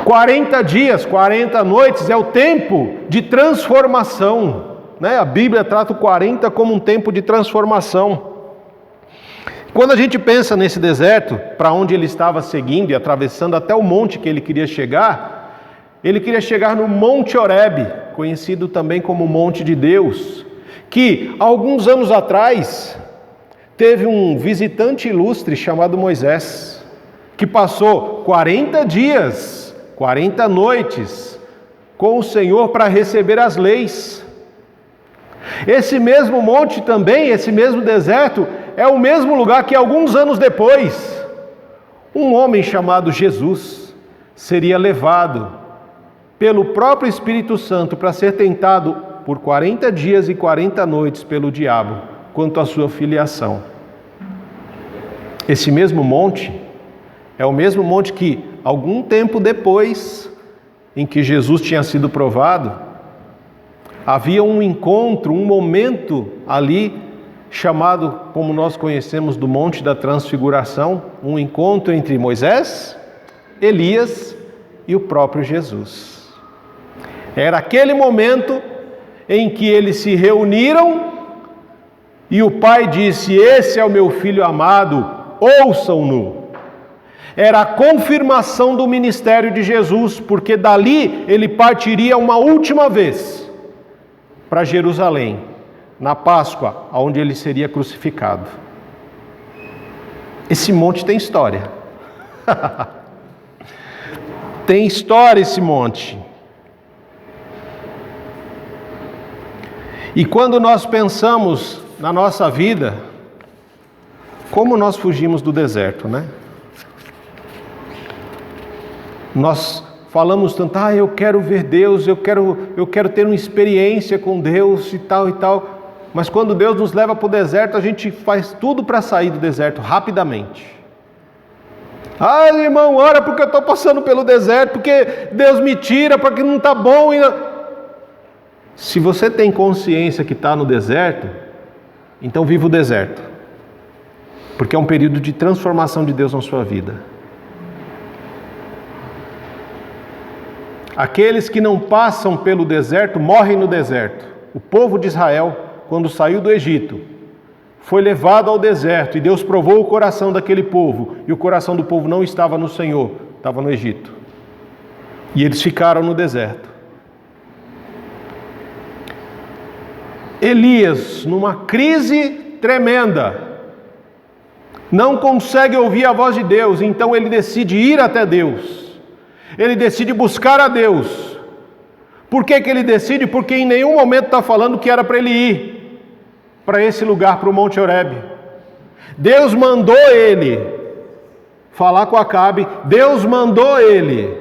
40 dias, 40 noites é o tempo de transformação, né? A Bíblia trata o 40 como um tempo de transformação. Quando a gente pensa nesse deserto, para onde ele estava seguindo e atravessando até o monte que ele queria chegar no Monte Horebe, conhecido também como Monte de Deus, que alguns anos atrás teve um visitante ilustre chamado Moisés, que passou 40 dias, 40 noites com o Senhor para receber as leis. Esse mesmo monte também, esse mesmo deserto, é o mesmo lugar que alguns anos depois, um homem chamado Jesus seria levado pelo próprio Espírito Santo para ser tentado por 40 dias e 40 noites pelo diabo, quanto à sua filiação. Esse mesmo monte é o mesmo monte que, algum tempo depois, em que Jesus tinha sido provado, havia um encontro, um momento ali, chamado, como nós conhecemos, do Monte da Transfiguração, um encontro entre Moisés, Elias e o próprio Jesus. Era aquele momento em que eles se reuniram e o Pai disse: esse é o meu Filho amado, ouçam-no. Era a confirmação do ministério de Jesus, porque dali ele partiria uma última vez para Jerusalém, na Páscoa, onde ele seria crucificado. Esse monte tem história. Tem história esse monte. E quando nós pensamos na nossa vida, como nós fugimos do deserto, né? Nós falamos tanto, eu quero ver Deus, eu quero ter uma experiência com Deus e tal, mas quando Deus nos leva para o deserto, a gente faz tudo para sair do deserto rapidamente. Irmão, ora porque eu estou passando pelo deserto, porque Deus me tira, porque não está bom. Se você tem consciência que está no deserto, então viva o deserto, porque é um período de transformação de Deus na sua vida. Aqueles que não passam pelo deserto morrem no deserto. O povo de Israel, quando saiu do Egito, foi levado ao deserto e Deus provou o coração daquele povo, e o coração do povo não estava no Senhor, estava no Egito. E eles ficaram no deserto. Elias, numa crise tremenda, não consegue ouvir a voz de Deus, então ele decide ir até Deus. Ele decide buscar a Deus. Por que ele decide? Porque em nenhum momento está falando que era para ele ir para esse lugar, para o Monte Horebe. Deus mandou ele falar com Acabe, Deus mandou ele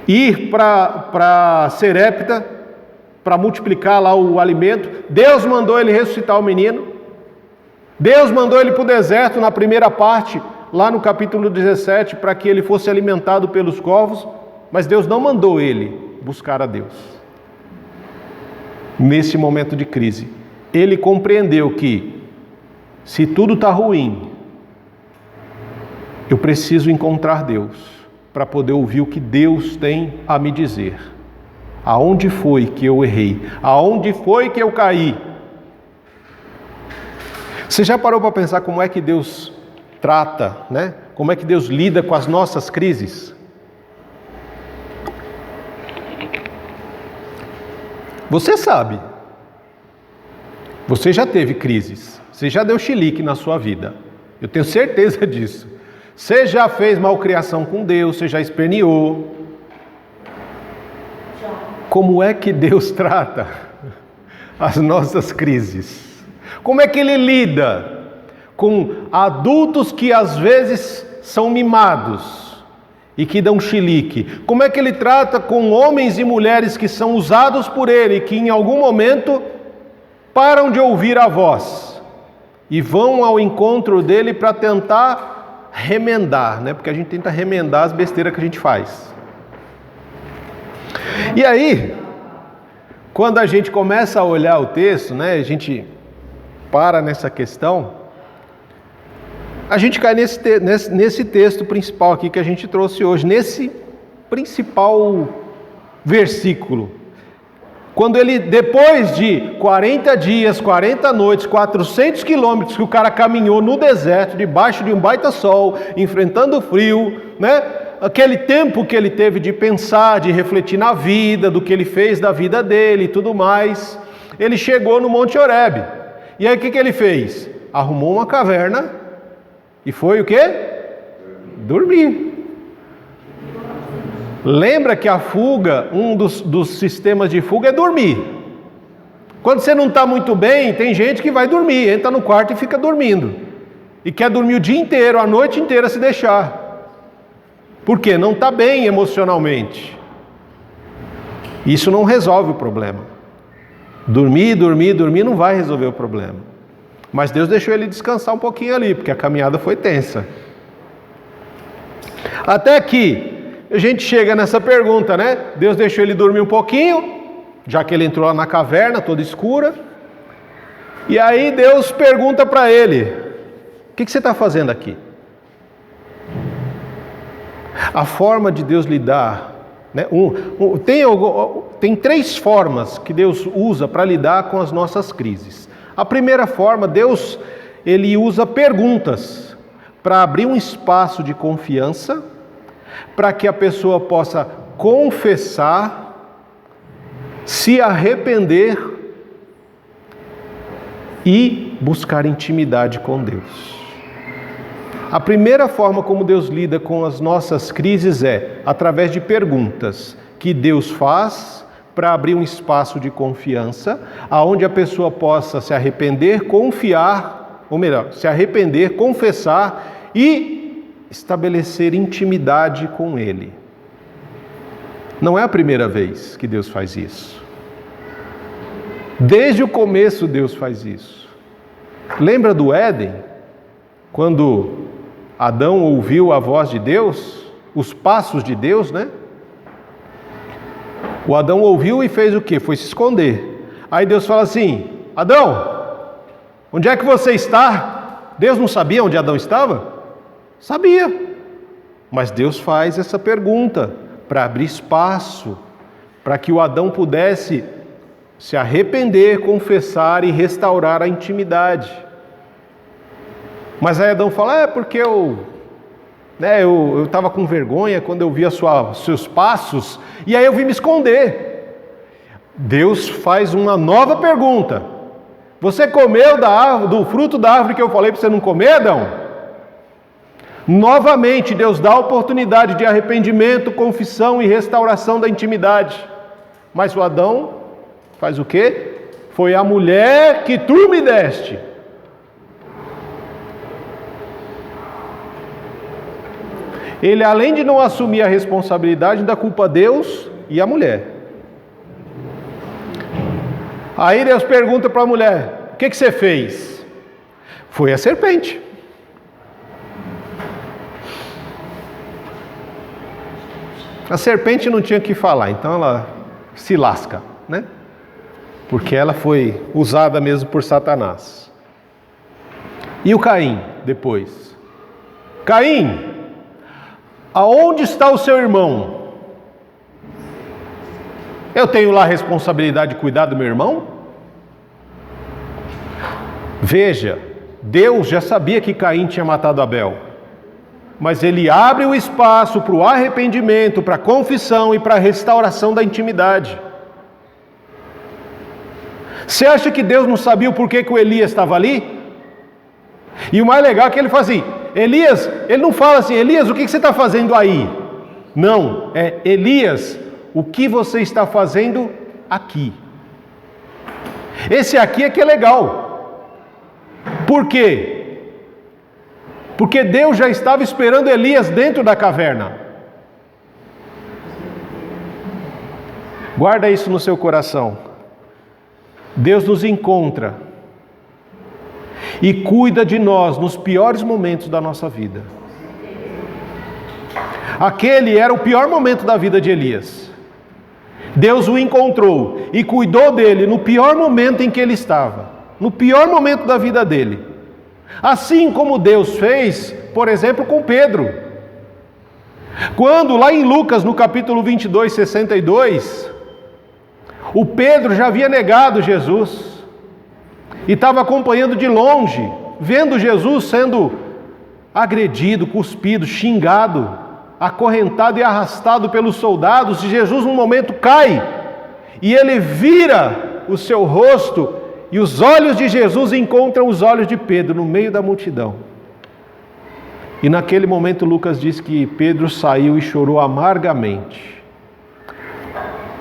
ir para Serepta, para multiplicar lá o alimento. Deus mandou ele ressuscitar o menino. Deus mandou ele para o deserto na primeira parte, lá no capítulo 17, para que ele fosse alimentado pelos corvos, mas Deus não mandou ele buscar a Deus. Nesse momento de crise, ele compreendeu que, se tudo está ruim, eu preciso encontrar Deus, para poder ouvir o que Deus tem a me dizer. Aonde foi que eu errei? Aonde foi que eu caí? Você já parou para pensar como é que Deus trata, né? Como é que Deus lida com as nossas crises? Você sabe. Você já teve crises. Você já deu chilique na sua vida. Eu tenho certeza disso. Você já fez malcriação com Deus, você já esperneou. Como é que Deus trata as nossas crises? Como é que Ele lida com adultos que às vezes são mimados e que dão chilique? Como é que Ele trata com homens e mulheres que são usados por Ele e que em algum momento param de ouvir a voz e vão ao encontro dEle para tentar remendar, né? Porque a gente tenta remendar as besteiras que a gente faz. E aí, quando a gente começa a olhar o texto, né, a gente para nessa questão, a gente cai nesse texto principal aqui que a gente trouxe hoje, nesse principal versículo. Quando ele, depois de 40 dias, 40 noites, 400 quilômetros que o cara caminhou no deserto, debaixo de um baita sol, enfrentando o frio, né? Aquele tempo que ele teve de pensar, de refletir na vida, do que ele fez da vida dele e tudo mais, ele chegou no Monte Horebe. E aí o que ele fez? Arrumou uma caverna e foi o quê? Dormir. Lembra que a fuga, um dos sistemas de fuga é dormir. Quando você não está muito bem, tem gente que vai dormir, entra no quarto e fica dormindo. E quer dormir o dia inteiro, a noite inteira se deixar. Por quê? Não está bem emocionalmente. Isso não resolve o problema. Dormir não vai resolver o problema. Mas Deus deixou ele descansar um pouquinho ali, porque a caminhada foi tensa. Até que, a gente chega nessa pergunta, né? Deus deixou ele dormir um pouquinho, já que ele entrou lá na caverna, toda escura. E aí Deus pergunta para ele: o que você está fazendo aqui? A forma de Deus lidar, né? Tem 3 formas que Deus usa para lidar com as nossas crises. A primeira forma, Deus ele usa perguntas para abrir um espaço de confiança, para que a pessoa possa confessar, se arrepender e buscar intimidade com Deus. A primeira forma como Deus lida com as nossas crises é através de perguntas que Deus faz para abrir um espaço de confiança, aonde a pessoa possa se arrepender, confiar, ou melhor, se arrepender, confessar e estabelecer intimidade com Ele. Não é a primeira vez que Deus faz isso. Desde o começo Deus faz isso. Lembra do Éden? Quando Adão ouviu a voz de Deus, os passos de Deus, né? O Adão ouviu e fez o quê? Foi se esconder. Aí Deus fala assim: Adão, onde é que você está? Deus não sabia onde Adão estava? Sabia. Mas Deus faz essa pergunta para abrir espaço, para que o Adão pudesse se arrepender, confessar e restaurar a intimidade. Mas aí Adão fala: porque eu estava com vergonha quando eu vi os seus passos, e aí eu vim me esconder. Deus faz uma nova pergunta: você comeu do fruto da árvore que eu falei para você não comer, Adão? Novamente Deus dá a oportunidade de arrependimento, confissão e restauração da intimidade. Mas o Adão faz o quê? Foi a mulher que tu me deste. Ele, além de não assumir a responsabilidade, ainda culpa a Deus e a mulher. Aí Deus pergunta para a mulher: o que você fez? Foi a serpente. A serpente não tinha o que falar, então ela se lasca, né? Porque ela foi usada mesmo por Satanás. E o Caim, depois? Caim, aonde está o seu irmão? Eu tenho lá a responsabilidade de cuidar do meu irmão? Veja, Deus já sabia que Caim tinha matado Abel, mas ele abre o espaço para o arrependimento, para a confissão e para a restauração da intimidade. Você acha que Deus não sabia o porquê que o Elias estava ali? E o mais legal é que ele fala assim: Elias, ele não fala assim: Elias, o que você está fazendo aí? Não, é: Elias, o que você está fazendo aqui? Esse aqui é que é legal. Por quê? Porque Deus já estava esperando Elias dentro da caverna. Guarda isso no seu coração. Deus nos encontra e cuida de nós nos piores momentos da nossa vida. Aquele era o pior momento da vida de Elias. Deus o encontrou e cuidou dele no pior momento em que ele estava, no pior momento da vida dele. Assim como Deus fez, por exemplo, com Pedro. Quando lá em Lucas, no capítulo 22, 62, o Pedro já havia negado Jesus e estava acompanhando de longe, vendo Jesus sendo agredido, cuspido, xingado, acorrentado e arrastado pelos soldados, e Jesus num momento cai, e ele vira o seu rosto, e os olhos de Jesus encontram os olhos de Pedro no meio da multidão. E naquele momento Lucas diz que Pedro saiu e chorou amargamente.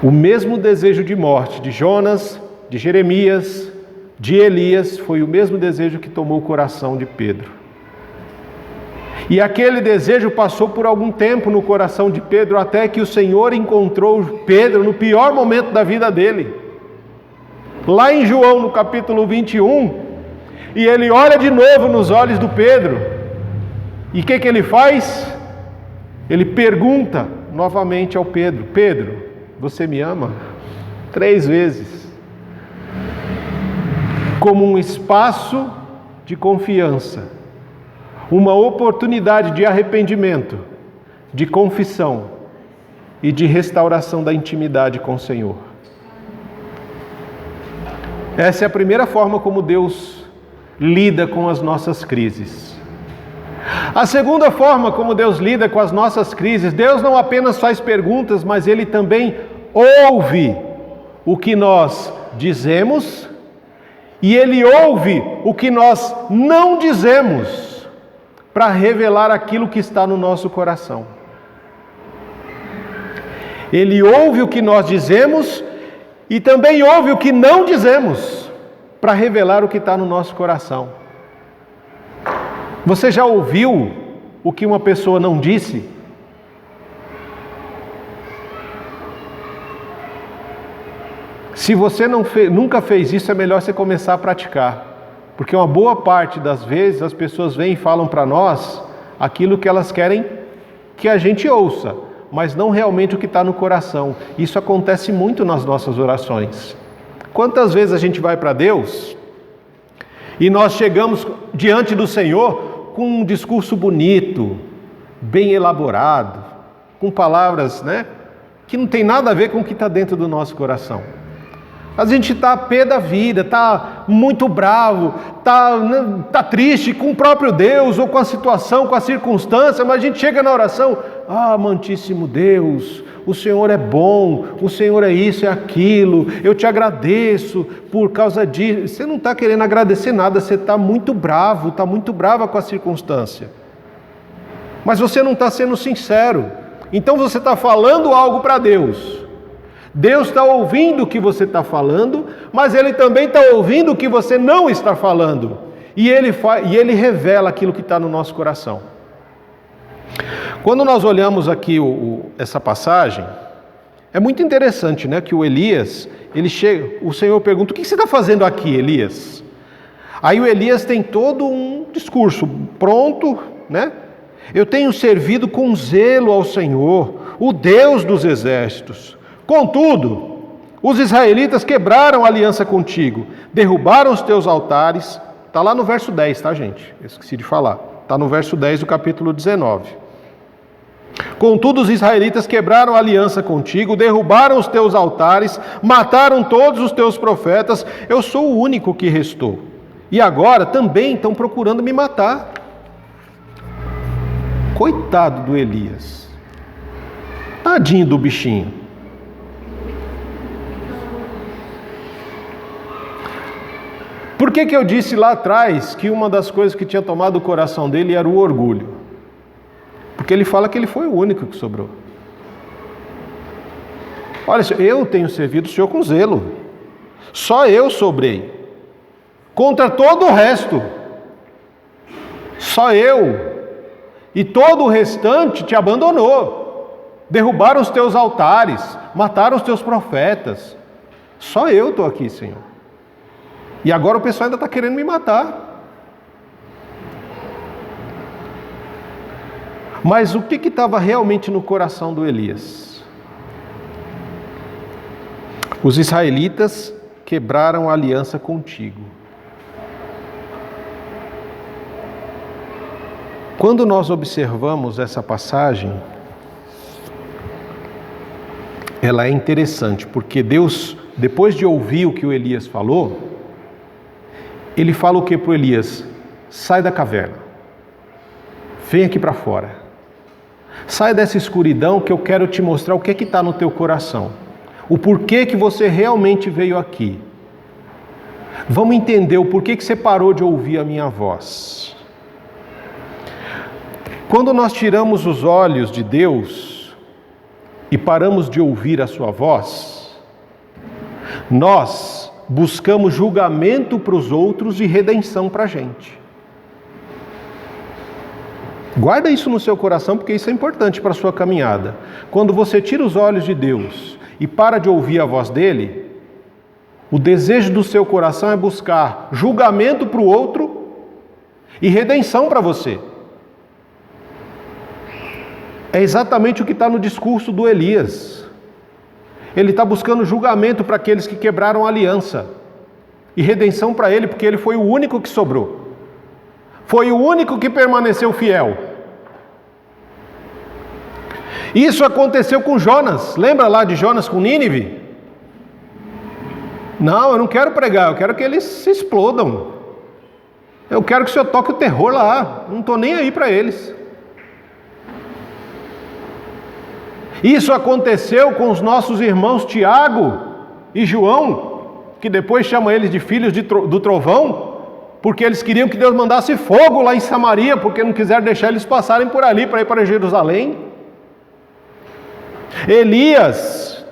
O mesmo desejo de morte de Jonas, de Jeremias, de Elias, foi o mesmo desejo que tomou o coração de Pedro. E aquele desejo passou por algum tempo no coração de Pedro, até que o Senhor encontrou Pedro no pior momento da vida dele. Lá em João, no capítulo 21, e ele olha de novo nos olhos do Pedro, e o que ele faz? Ele pergunta novamente ao Pedro: Pedro, você me ama? 3 vezes. Como um espaço de confiança, uma oportunidade de arrependimento, de confissão e de restauração da intimidade com o Senhor. Essa é a primeira forma como Deus lida com as nossas crises. A segunda forma como Deus lida com as nossas crises: Deus não apenas faz perguntas, mas Ele também ouve o que nós dizemos e Ele ouve o que nós não dizemos para revelar aquilo que está no nosso coração. Ele ouve o que nós dizemos e também ouve o que não dizemos para revelar o que está no nosso coração. Você já ouviu o que uma pessoa não disse? Se você nunca fez isso, é melhor você começar a praticar. Porque uma boa parte das vezes as pessoas vêm e falam para nós aquilo que elas querem que a gente ouça, mas não realmente o que está no coração. Isso acontece muito nas nossas orações. Quantas vezes a gente vai para Deus e nós chegamos diante do Senhor com um discurso bonito, bem elaborado, com palavras, que não tem nada a ver com o que está dentro do nosso coração. A gente está a pé da vida, está muito bravo, está triste com o próprio Deus, ou com a situação, com a circunstância, mas a gente chega na oração: amantíssimo Deus, o Senhor é bom, o Senhor é isso, é aquilo, eu te agradeço por causa disso. Você não está querendo agradecer nada, você está muito bravo, está muito brava com a circunstância. Mas você não está sendo sincero. Então você está falando algo para Deus. Deus está ouvindo o que você está falando, mas Ele também está ouvindo o que você não está falando. E Ele revela aquilo que está no nosso coração. Quando nós olhamos aqui essa passagem, é muito interessante, que o Elias, ele chega, o Senhor pergunta: o que você está fazendo aqui, Elias? Aí o Elias tem todo um discurso pronto, Eu tenho servido com zelo ao Senhor, o Deus dos exércitos. Contudo, os israelitas quebraram a aliança contigo, derrubaram os teus altares. Está lá no verso 10, tá, gente? Eu esqueci de falar. Está no verso 10 do capítulo 19. Contudo, os israelitas quebraram a aliança contigo, derrubaram os teus altares, mataram todos os teus profetas. Eu sou o único que restou. E agora também estão procurando me matar. Coitado do Elias. Tadinho do bichinho. Por que eu disse lá atrás que uma das coisas que tinha tomado o coração dele era o orgulho? Porque ele fala que ele foi o único que sobrou. Olha, eu tenho servido o Senhor com zelo. Só eu sobrei. Contra todo o resto. Só eu. E todo o restante te abandonou. Derrubaram os teus altares. Mataram os teus profetas. Só eu estou aqui, Senhor. E agora o pessoal ainda está querendo me matar. Mas o que estava realmente no coração do Elias? Os israelitas quebraram a aliança contigo. Quando nós observamos essa passagem, ela é interessante, porque Deus, depois de ouvir o que o Elias falou, Ele fala o que para o Elias? Sai da caverna, vem aqui para fora, sai dessa escuridão que eu quero te mostrar o que está no teu coração, o porquê que você realmente veio aqui. Vamos entender o porquê que você parou de ouvir a minha voz. Quando nós tiramos os olhos de Deus e paramos de ouvir a sua voz, nós buscamos julgamento para os outros e redenção para a gente. Guarda isso no seu coração, porque isso é importante para a sua caminhada. Quando você tira os olhos de Deus e para de ouvir a voz dele, o desejo do seu coração é buscar julgamento para o outro e redenção para você. É exatamente o que está no discurso do Elias. Ele está buscando julgamento para aqueles que quebraram a aliança e redenção para ele, porque ele foi o único que sobrou. Foi o único que permaneceu fiel. Isso aconteceu com Jonas. Lembra lá de Jonas com Nínive? Não, eu não quero pregar, eu quero que eles se explodam. Eu quero que o Senhor toque o terror lá. Não estou nem aí para eles. Isso aconteceu com os nossos irmãos Tiago e João, que depois chama eles de filhos do trovão, porque eles queriam que Deus mandasse fogo lá em Samaria, porque não quiseram deixar eles passarem por ali para ir para Jerusalém. Elias,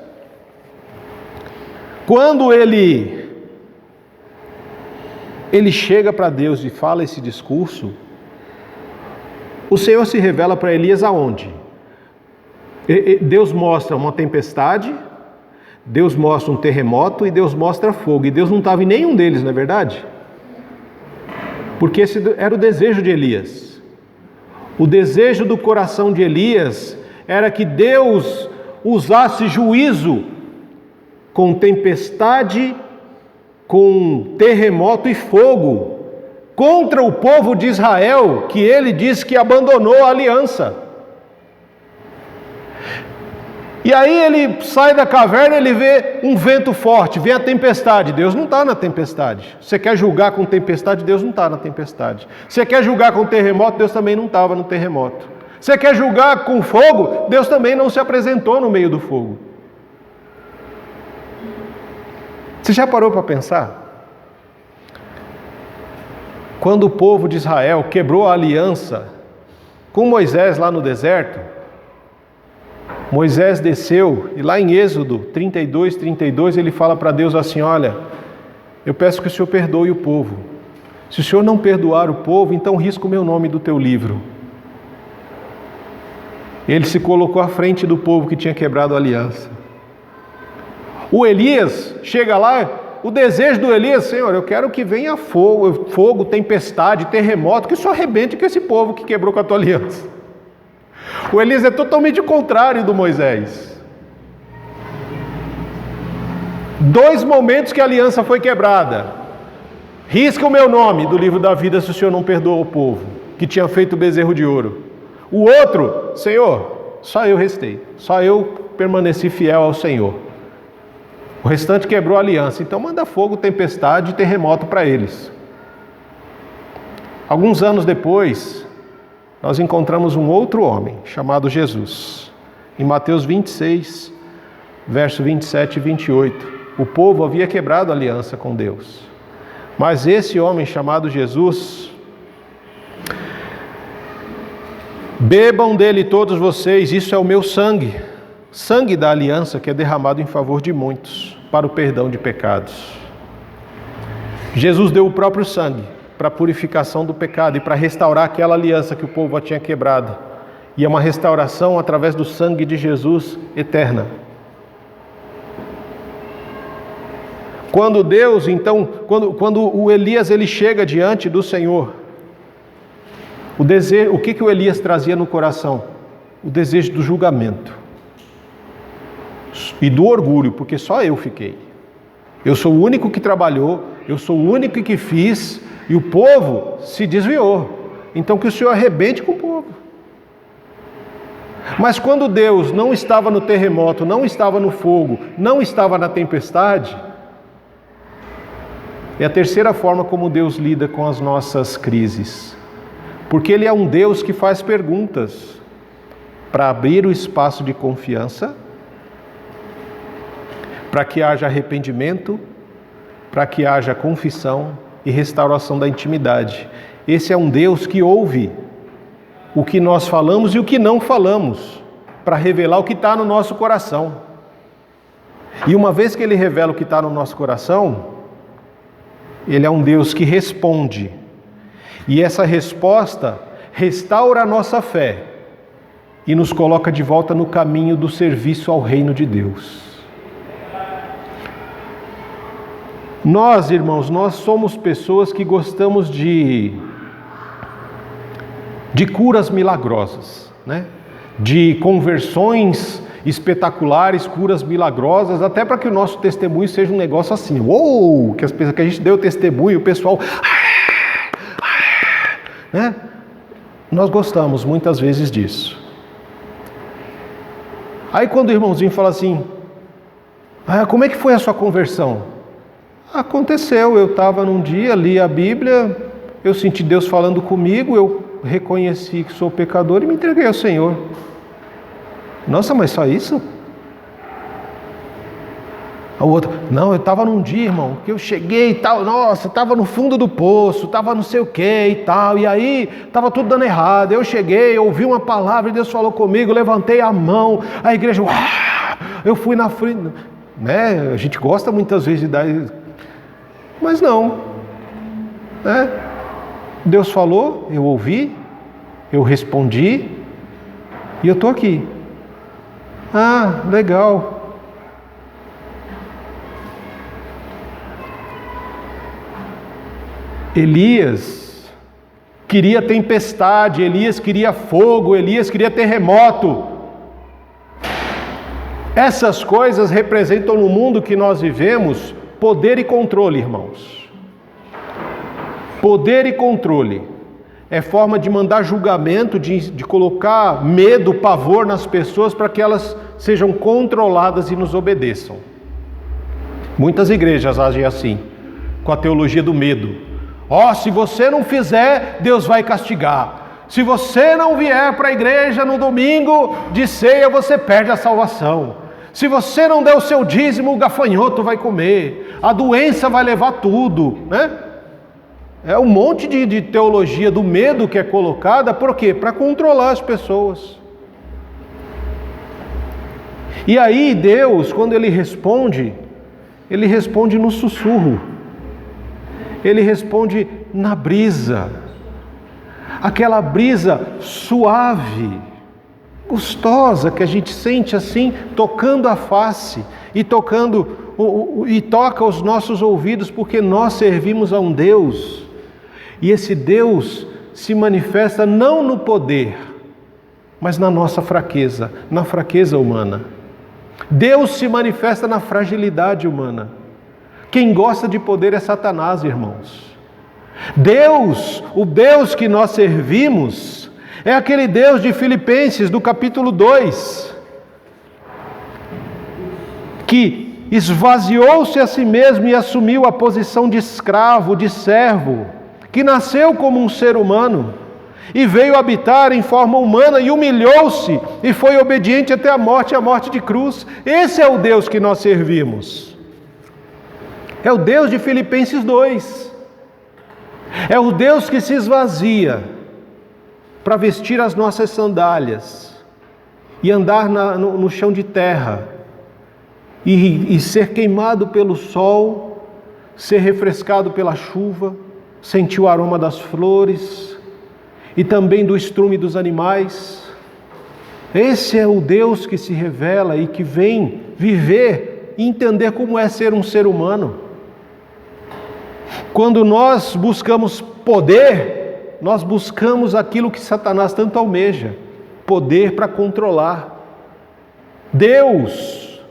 quando ele chega para Deus e fala esse discurso, o Senhor se revela para Elias aonde? Deus mostra uma tempestade, Deus mostra um terremoto e Deus mostra fogo. E Deus não estava em nenhum deles, não é verdade? Porque esse era o desejo de Elias. O desejo do coração de Elias era que Deus usasse juízo com tempestade, com terremoto e fogo contra o povo de Israel, que ele diz que abandonou a aliança. E aí ele sai da caverna, ele vê um vento forte, vê a tempestade. Deus não está na tempestade. Você quer julgar com tempestade? Deus não está na tempestade. Você quer julgar com terremoto? Deus também não estava no terremoto. Você quer julgar com fogo? Deus também não se apresentou no meio do fogo. Você já parou para pensar? Quando o povo de Israel quebrou a aliança com Moisés lá no deserto, Moisés desceu e lá em Êxodo 32, ele fala para Deus assim: olha, eu peço que o Senhor perdoe o povo. Se o Senhor não perdoar o povo, então risca o meu nome do teu livro. Ele se colocou à frente do povo que tinha quebrado a aliança. O Elias chega lá, o desejo do Elias: Senhor, eu quero que venha fogo, tempestade, terremoto, que o Senhor arrebente com esse povo que quebrou com a tua aliança. O Elias é totalmente o contrário do Moisés. 2 momentos que a aliança foi quebrada. Risca o meu nome do livro da vida se o Senhor não perdoa o povo que tinha feito o bezerro de ouro. O outro: Senhor, só eu restei, só eu permaneci fiel ao Senhor. O restante quebrou a aliança, então manda fogo, tempestade e terremoto para eles. Alguns anos depois, nós encontramos um outro homem, chamado Jesus. Em Mateus 26, verso 27 e 28. O povo havia quebrado a aliança com Deus. Mas esse homem chamado Jesus: bebam dele todos vocês, isso é o meu sangue. Sangue da aliança que é derramado em favor de muitos, para o perdão de pecados. Jesus deu o próprio sangue para a purificação do pecado e para restaurar aquela aliança que o povo tinha quebrado. E é uma restauração através do sangue de Jesus eterna. Quando Deus, então, quando o Elias ele chega diante do Senhor, o que o Elias trazia no coração? O desejo do julgamento e do orgulho, porque só eu fiquei. Eu sou o único que trabalhou, eu sou o único que fiz, e o povo se desviou. Então que o Senhor arrebente com o povo. Mas quando Deus não estava no terremoto, não estava no fogo, não estava na tempestade, é a terceira forma como Deus lida com as nossas crises. Porque Ele é um Deus que faz perguntas para abrir o espaço de confiança, para que haja arrependimento, para que haja confissão e restauração da intimidade. Esse é um Deus que ouve o que nós falamos e o que não falamos, para revelar o que está no nosso coração. E uma vez que Ele revela o que está no nosso coração, Ele é um Deus que responde. E essa resposta restaura a nossa fé e nos coloca de volta no caminho do serviço ao reino de Deus. Nós, irmãos, nós somos pessoas que gostamos de curas milagrosas, né? de conversões espetaculares, curas milagrosas, até para que o nosso testemunho seja um negócio assim, uou, que a gente deu testemunho, o pessoal, né? Nós gostamos muitas vezes disso. Aí quando o irmãozinho fala assim, como é que foi a sua conversão? Aconteceu, eu estava num dia, li a Bíblia, eu senti Deus falando comigo, eu reconheci que sou pecador e me entreguei ao Senhor. Nossa, mas só isso? A outra, não, eu estava num dia, irmão, que eu cheguei e tal, nossa, estava no fundo do poço, estava não sei o que e tal, e aí estava tudo dando errado, eu cheguei, ouvi uma palavra e Deus falou comigo, levantei a mão, a igreja, eu fui na frente, né? A gente gosta muitas vezes de dar, mas não, né? Deus falou, eu ouvi, eu respondi e eu estou aqui. Legal. Elias queria tempestade, Elias queria fogo, Elias queria terremoto. Essas coisas representam no mundo que nós vivemos poder e controle, irmãos. Poder e controle. É forma de mandar julgamento, de colocar medo, pavor nas pessoas para que elas sejam controladas e nos obedeçam. Muitas igrejas agem assim, com a teologia do medo. Se você não fizer, Deus vai castigar. Se você não vier para a igreja no domingo de ceia, você perde a salvação. Se você não der o seu dízimo, o gafanhoto vai comer. A doença vai levar tudo, né? É um monte de teologia do medo que é colocada, por quê? Para controlar as pessoas. E aí Deus, quando Ele responde no sussurro. Ele responde na brisa. Aquela brisa suave, gostosa, que a gente sente assim, tocando a face e toca os nossos ouvidos, porque nós servimos a um Deus. E esse Deus se manifesta não no poder, mas na nossa fraqueza, na fraqueza humana. Deus se manifesta na fragilidade humana. Quem gosta de poder é Satanás, irmãos. Deus, o Deus que nós servimos, é aquele Deus de Filipenses, do capítulo 2, que esvaziou-se a si mesmo e assumiu a posição de escravo, de servo, que nasceu como um ser humano e veio habitar em forma humana e humilhou-se e foi obediente até a morte de cruz. Esse é o Deus que nós servimos. É o Deus de Filipenses 2. É o Deus que se esvazia para vestir as nossas sandálias e andar no chão de terra e ser queimado pelo sol, ser refrescado pela chuva, sentir o aroma das flores e também do estrume dos animais. Esse é o Deus que se revela e que vem viver e entender como é ser um ser humano. Quando nós buscamos poder, nós buscamos aquilo que Satanás tanto almeja, poder para controlar. Deus,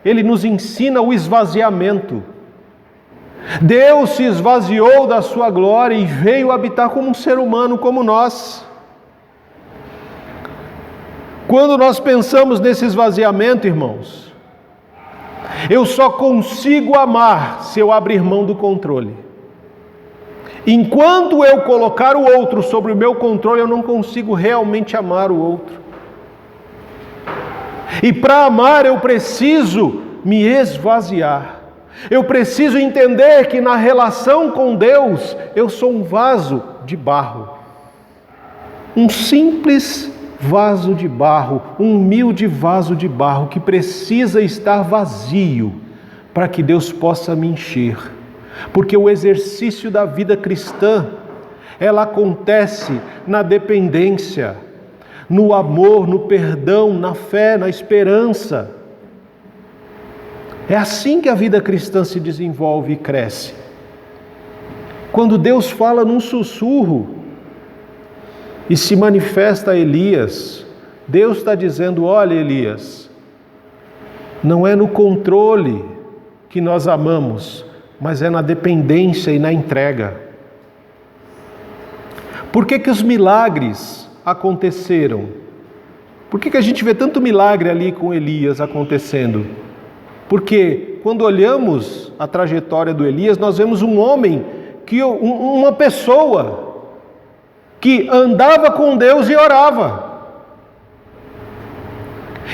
Ele nos ensina o esvaziamento. Deus se esvaziou da sua glória e veio habitar como um ser humano, como nós. Quando nós pensamos nesse esvaziamento, irmãos, eu só consigo amar se eu abrir mão do controle. Enquanto eu colocar o outro sobre o meu controle, eu não consigo realmente amar o outro. E para amar eu preciso me esvaziar. Eu preciso entender que na relação com Deus, eu sou um vaso de barro. Um simples vaso de barro, um humilde vaso de barro que precisa estar vazio para que Deus possa me encher. Porque o exercício da vida cristã, ela acontece na dependência, no amor, no perdão, na fé, na esperança. É assim que a vida cristã se desenvolve e cresce. Quando Deus fala num sussurro e se manifesta a Elias, Deus está dizendo: olha, Elias, não é no controle que nós amamos, mas é na dependência e na entrega. Por que os milagres aconteceram? Por que a gente vê tanto milagre ali com Elias acontecendo? Porque quando olhamos a trajetória do Elias, nós vemos um homem, uma pessoa que andava com Deus e orava.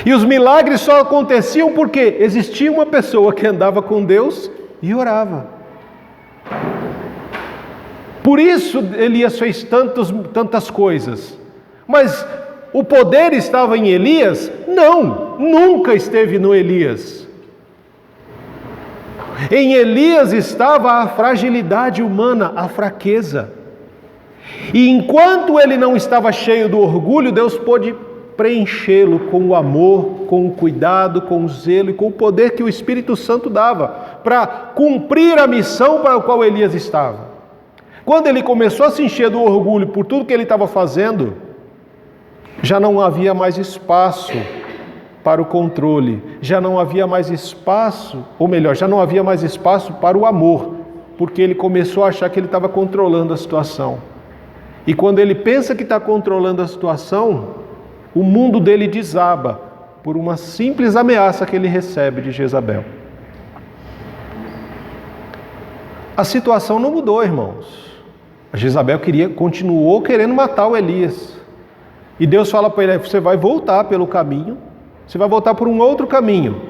E os milagres só aconteciam porque existia uma pessoa que andava com Deus e orava. Por isso Elias fez tantas coisas. Mas o poder estava em Elias? Não, nunca esteve no Elias. Em Elias estava a fragilidade humana, a fraqueza. E enquanto ele não estava cheio do orgulho, Deus pôde preenchê-lo com o amor, com o cuidado, com o zelo e com o poder que o Espírito Santo dava para cumprir a missão para a qual Elias estava. Quando ele começou a se encher do orgulho por tudo que ele estava fazendo, já não havia mais espaço para o controle, já não havia mais espaço, ou melhor, já não havia mais espaço para o amor, porque ele começou a achar que ele estava controlando a situação. E quando ele pensa que está controlando a situação, o mundo dele desaba por uma simples ameaça que ele recebe de Jezabel. A situação não mudou, irmãos. A Jezabel continuou querendo matar o Elias. E Deus fala para ele: você vai voltar pelo caminho, você vai voltar por um outro caminho.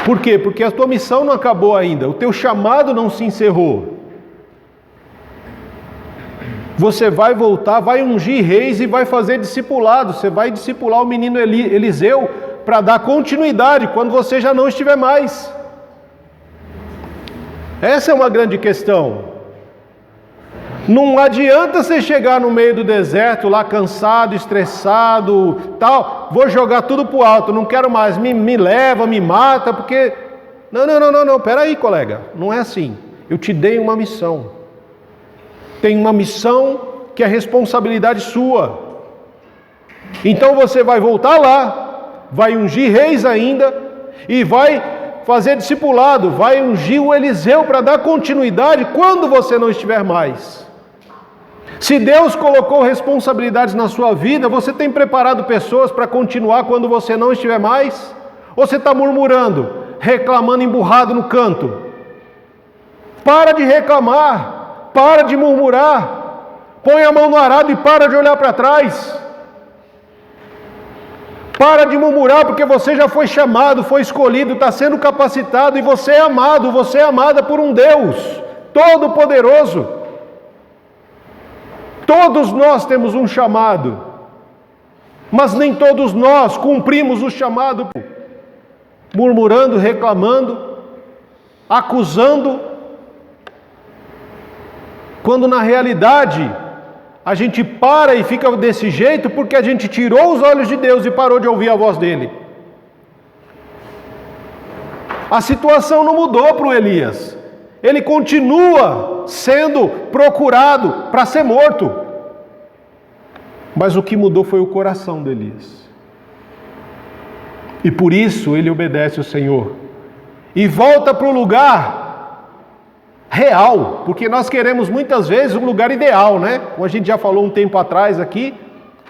Por quê? Porque a tua missão não acabou ainda, o teu chamado não se encerrou. Você vai voltar, vai ungir reis e vai fazer discipulado. Você vai discipular o menino Eliseu para dar continuidade quando você já não estiver mais. Essa é uma grande questão. Não adianta você chegar no meio do deserto lá cansado, estressado, tal, vou jogar tudo pro alto, não quero mais, me leva, me mata, porque... Não, peraí, colega, não é assim. Eu te dei uma missão. Tem uma missão que é responsabilidade sua. Então você vai voltar lá, vai ungir reis ainda, e vai fazer discipulado, vai ungir o Eliseu para dar continuidade quando você não estiver mais. Se Deus colocou responsabilidades na sua vida, você tem preparado pessoas para continuar quando você não estiver mais? Ou você está murmurando, reclamando emburrado no canto? Para de reclamar, para de murmurar, põe a mão no arado e para de olhar para trás. Para de murmurar, porque você já foi chamado, foi escolhido, está sendo capacitado, e você é amado, você é amada por um Deus Todo-Poderoso. Todos nós temos um chamado, mas nem todos nós cumprimos o chamado, murmurando, reclamando, acusando, quando na realidade a gente para e fica desse jeito porque a gente tirou os olhos de Deus e parou de ouvir a voz dele. A situação não mudou para o Elias. Ele continua sendo procurado para ser morto. Mas o que mudou foi o coração de Elias. E por isso ele obedece ao Senhor. E volta para o lugar real. Porque nós queremos muitas vezes um lugar ideal, né? Como a gente já falou um tempo atrás aqui.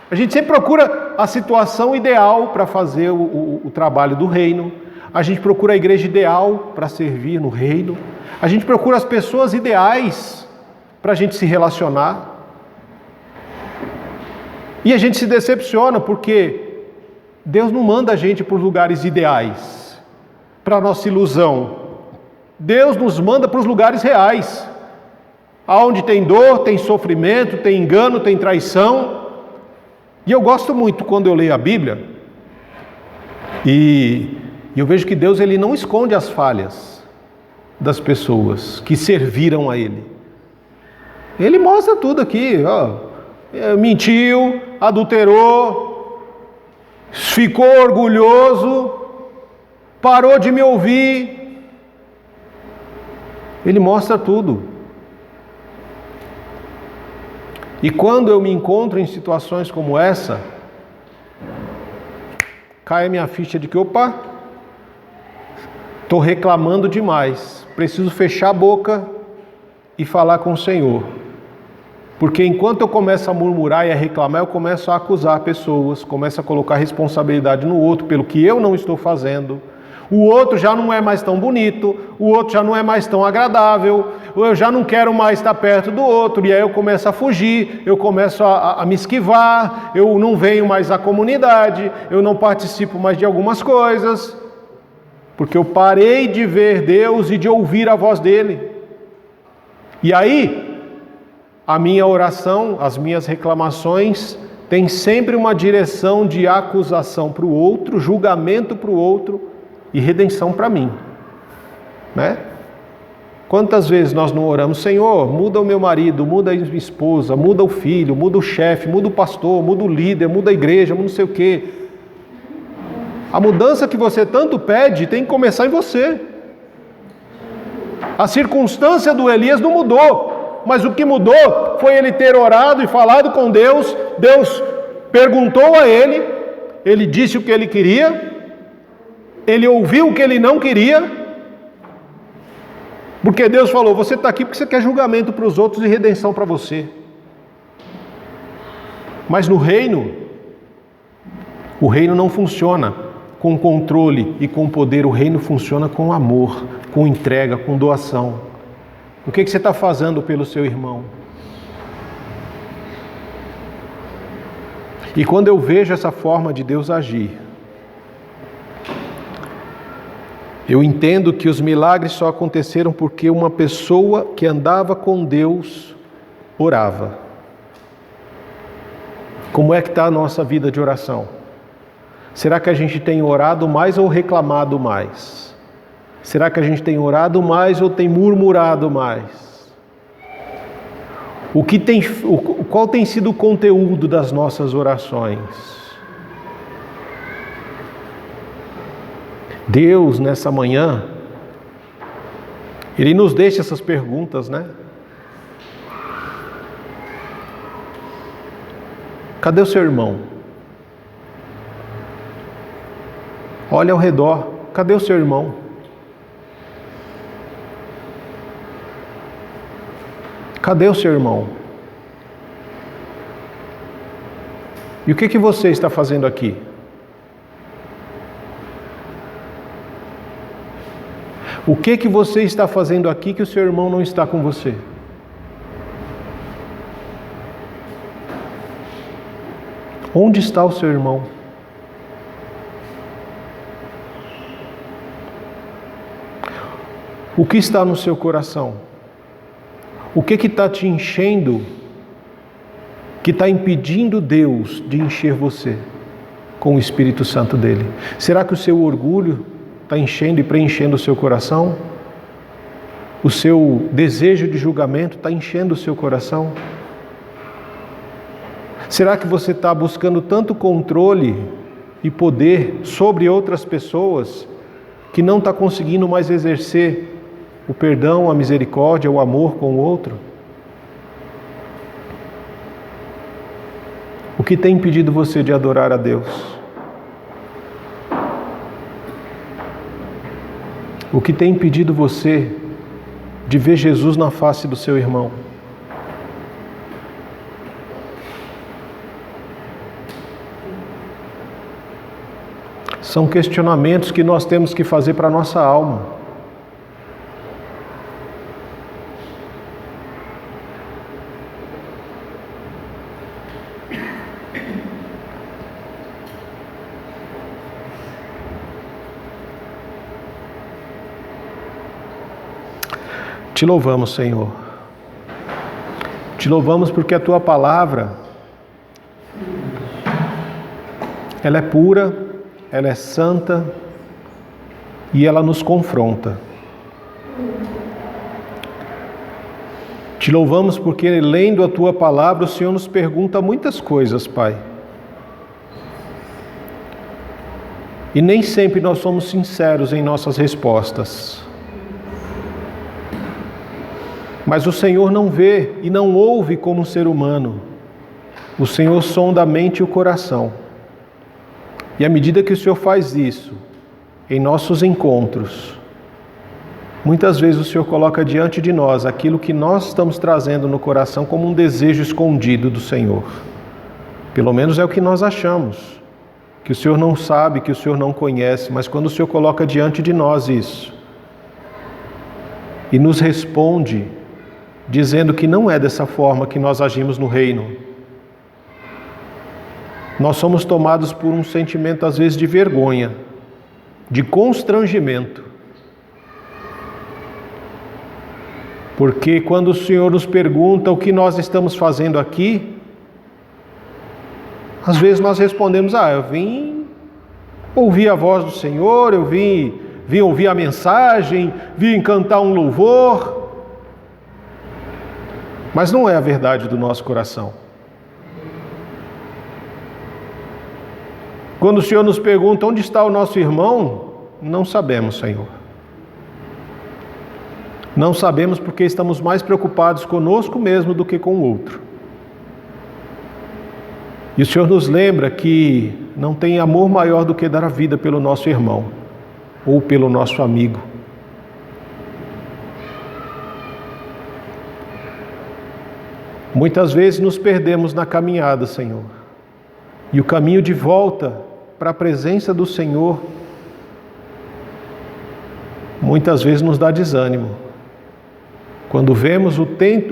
A gente sempre procura a situação ideal para fazer o trabalho do reino. A gente procura a igreja ideal para servir no reino. A gente procura as pessoas ideais para a gente se relacionar. E a gente se decepciona porque Deus não manda a gente para os lugares ideais, para a nossa ilusão. Deus nos manda para os lugares reais, aonde tem dor, tem sofrimento, tem engano, tem traição. E eu gosto muito quando eu leio a Bíblia e eu vejo que Deus ele não esconde as falhas das pessoas que serviram a Ele. Ele mostra tudo aqui, ó. Mentiu, adulterou, ficou orgulhoso, parou de me ouvir. Ele mostra tudo. E quando eu me encontro em situações como essa, cai a minha ficha de que, opa, estou reclamando demais, preciso fechar a boca e falar com o Senhor. Porque enquanto eu começo a murmurar e a reclamar, eu começo a acusar pessoas, começo a colocar responsabilidade no outro pelo que eu não estou fazendo. O outro já não é mais tão bonito, o outro já não é mais tão agradável, eu já não quero mais estar perto do outro, e aí eu começo a fugir, eu começo a me esquivar, eu não venho mais à comunidade, eu não participo mais de algumas coisas, porque eu parei de ver Deus e de ouvir a voz dele. E aí, a minha oração, as minhas reclamações, tem sempre uma direção de acusação para o outro, julgamento para o outro e redenção para mim, né? Quantas vezes nós não oramos, Senhor, muda o meu marido, muda a minha esposa, muda o filho, muda o chefe, muda o pastor, muda o líder, muda a igreja, muda não sei o quê. A mudança que você tanto pede tem que começar em você. A circunstância do Elias não mudou, mas o que mudou foi ele ter orado e falado com Deus. Deus perguntou a ele, ele disse o que ele queria, ele ouviu o que ele não queria, porque Deus falou, você está aqui porque você quer julgamento para os outros e redenção para você. Mas no reino, o reino não funciona com controle e com poder, o reino funciona com amor, com entrega, com doação. O que você está fazendo pelo seu irmão? E quando eu vejo essa forma de Deus agir, eu entendo que os milagres só aconteceram porque uma pessoa que andava com Deus orava. Como é que está a nossa vida de oração? Será que a gente tem orado mais ou reclamado mais? Será que a gente tem orado mais ou tem murmurado mais? Qual tem sido o conteúdo das nossas orações? Deus, nessa manhã, Ele nos deixa essas perguntas, né? Cadê o seu irmão? Olha ao redor, cadê o seu irmão? Cadê o seu irmão? E o que você está fazendo aqui? O que você está fazendo aqui que o seu irmão não está com você? Onde está o seu irmão? O que está no seu coração? O que está te enchendo, que está impedindo Deus de encher você com o Espírito Santo dele? Será que o seu orgulho está enchendo e preenchendo o seu coração? O seu desejo de julgamento está enchendo o seu coração? Será que você está buscando tanto controle e poder sobre outras pessoas que não está conseguindo mais exercer o perdão, a misericórdia, o amor com o outro? O que tem impedido você de adorar a Deus? O que tem impedido você de ver Jesus na face do seu irmão? São questionamentos que nós temos que fazer para a nossa alma. Te louvamos, Senhor. Te louvamos porque a Tua palavra, ela é pura, ela é santa e ela nos confronta. Te louvamos porque, lendo a Tua palavra, o Senhor nos pergunta muitas coisas, Pai. E nem sempre nós somos sinceros em nossas respostas. Mas o Senhor não vê e não ouve como um ser humano. O Senhor sonda a mente e o coração. E à medida que o Senhor faz isso, em nossos encontros, muitas vezes o Senhor coloca diante de nós aquilo que nós estamos trazendo no coração como um desejo escondido do Senhor. Pelo menos é o que nós achamos, que o Senhor não sabe, que o Senhor não conhece, mas quando o Senhor coloca diante de nós isso, e nos responde, dizendo que não é dessa forma que nós agimos no reino, nós somos tomados por um sentimento às vezes de vergonha, de constrangimento. Porque quando o Senhor nos pergunta o que nós estamos fazendo aqui, às vezes nós respondemos: eu vim ouvir a voz do Senhor, eu vim ouvir a mensagem, vim cantar um louvor. Mas não é a verdade do nosso coração. Quando o Senhor nos pergunta onde está o nosso irmão, não sabemos, Senhor. Não sabemos porque estamos mais preocupados conosco mesmo do que com o outro. E o Senhor nos lembra que não tem amor maior do que dar a vida pelo nosso irmão ou pelo nosso amigo. Muitas vezes nos perdemos na caminhada, Senhor. E o caminho de volta para a presença do Senhor muitas vezes nos dá desânimo. Quando vemos o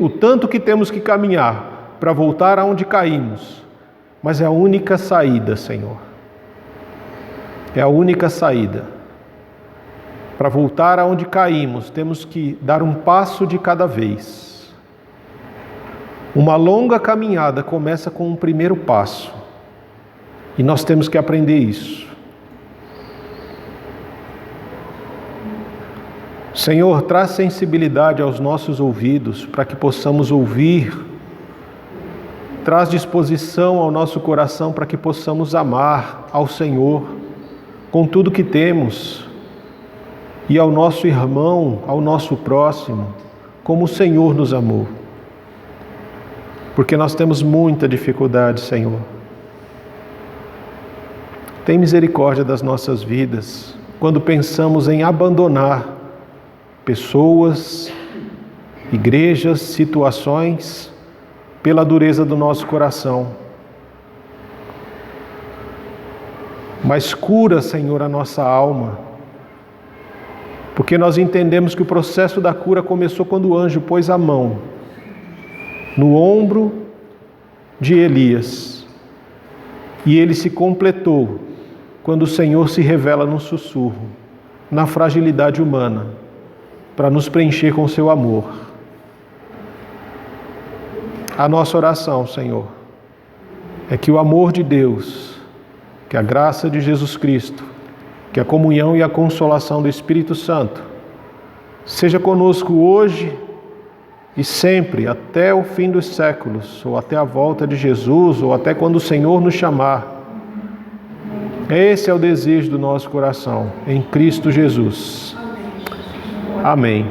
tanto que temos que caminhar para voltar aonde caímos. Mas é a única saída, Senhor. É a única saída. Para voltar aonde caímos, temos que dar um passo de cada vez. Uma longa caminhada começa com um primeiro passo. E nós temos que aprender isso. Senhor, traz sensibilidade aos nossos ouvidos para que possamos ouvir. Traz disposição ao nosso coração para que possamos amar ao Senhor com tudo que temos e ao nosso irmão, ao nosso próximo, como o Senhor nos amou. Porque nós temos muita dificuldade, Senhor. Tem misericórdia das nossas vidas quando pensamos em abandonar pessoas, igrejas, situações, pela dureza do nosso coração. Mas cura, Senhor, a nossa alma, porque nós entendemos que o processo da cura começou quando o anjo pôs a mão no ombro de Elias, e ele se completou quando o Senhor se revela num sussurro, na fragilidade humana, para nos preencher com seu amor. A nossa oração, Senhor, é que o amor de Deus, que a graça de Jesus Cristo, que a comunhão e a consolação do Espírito Santo seja conosco hoje e sempre, até o fim dos séculos, ou até a volta de Jesus, ou até quando o Senhor nos chamar. Esse é o desejo do nosso coração, em Cristo Jesus. Amém.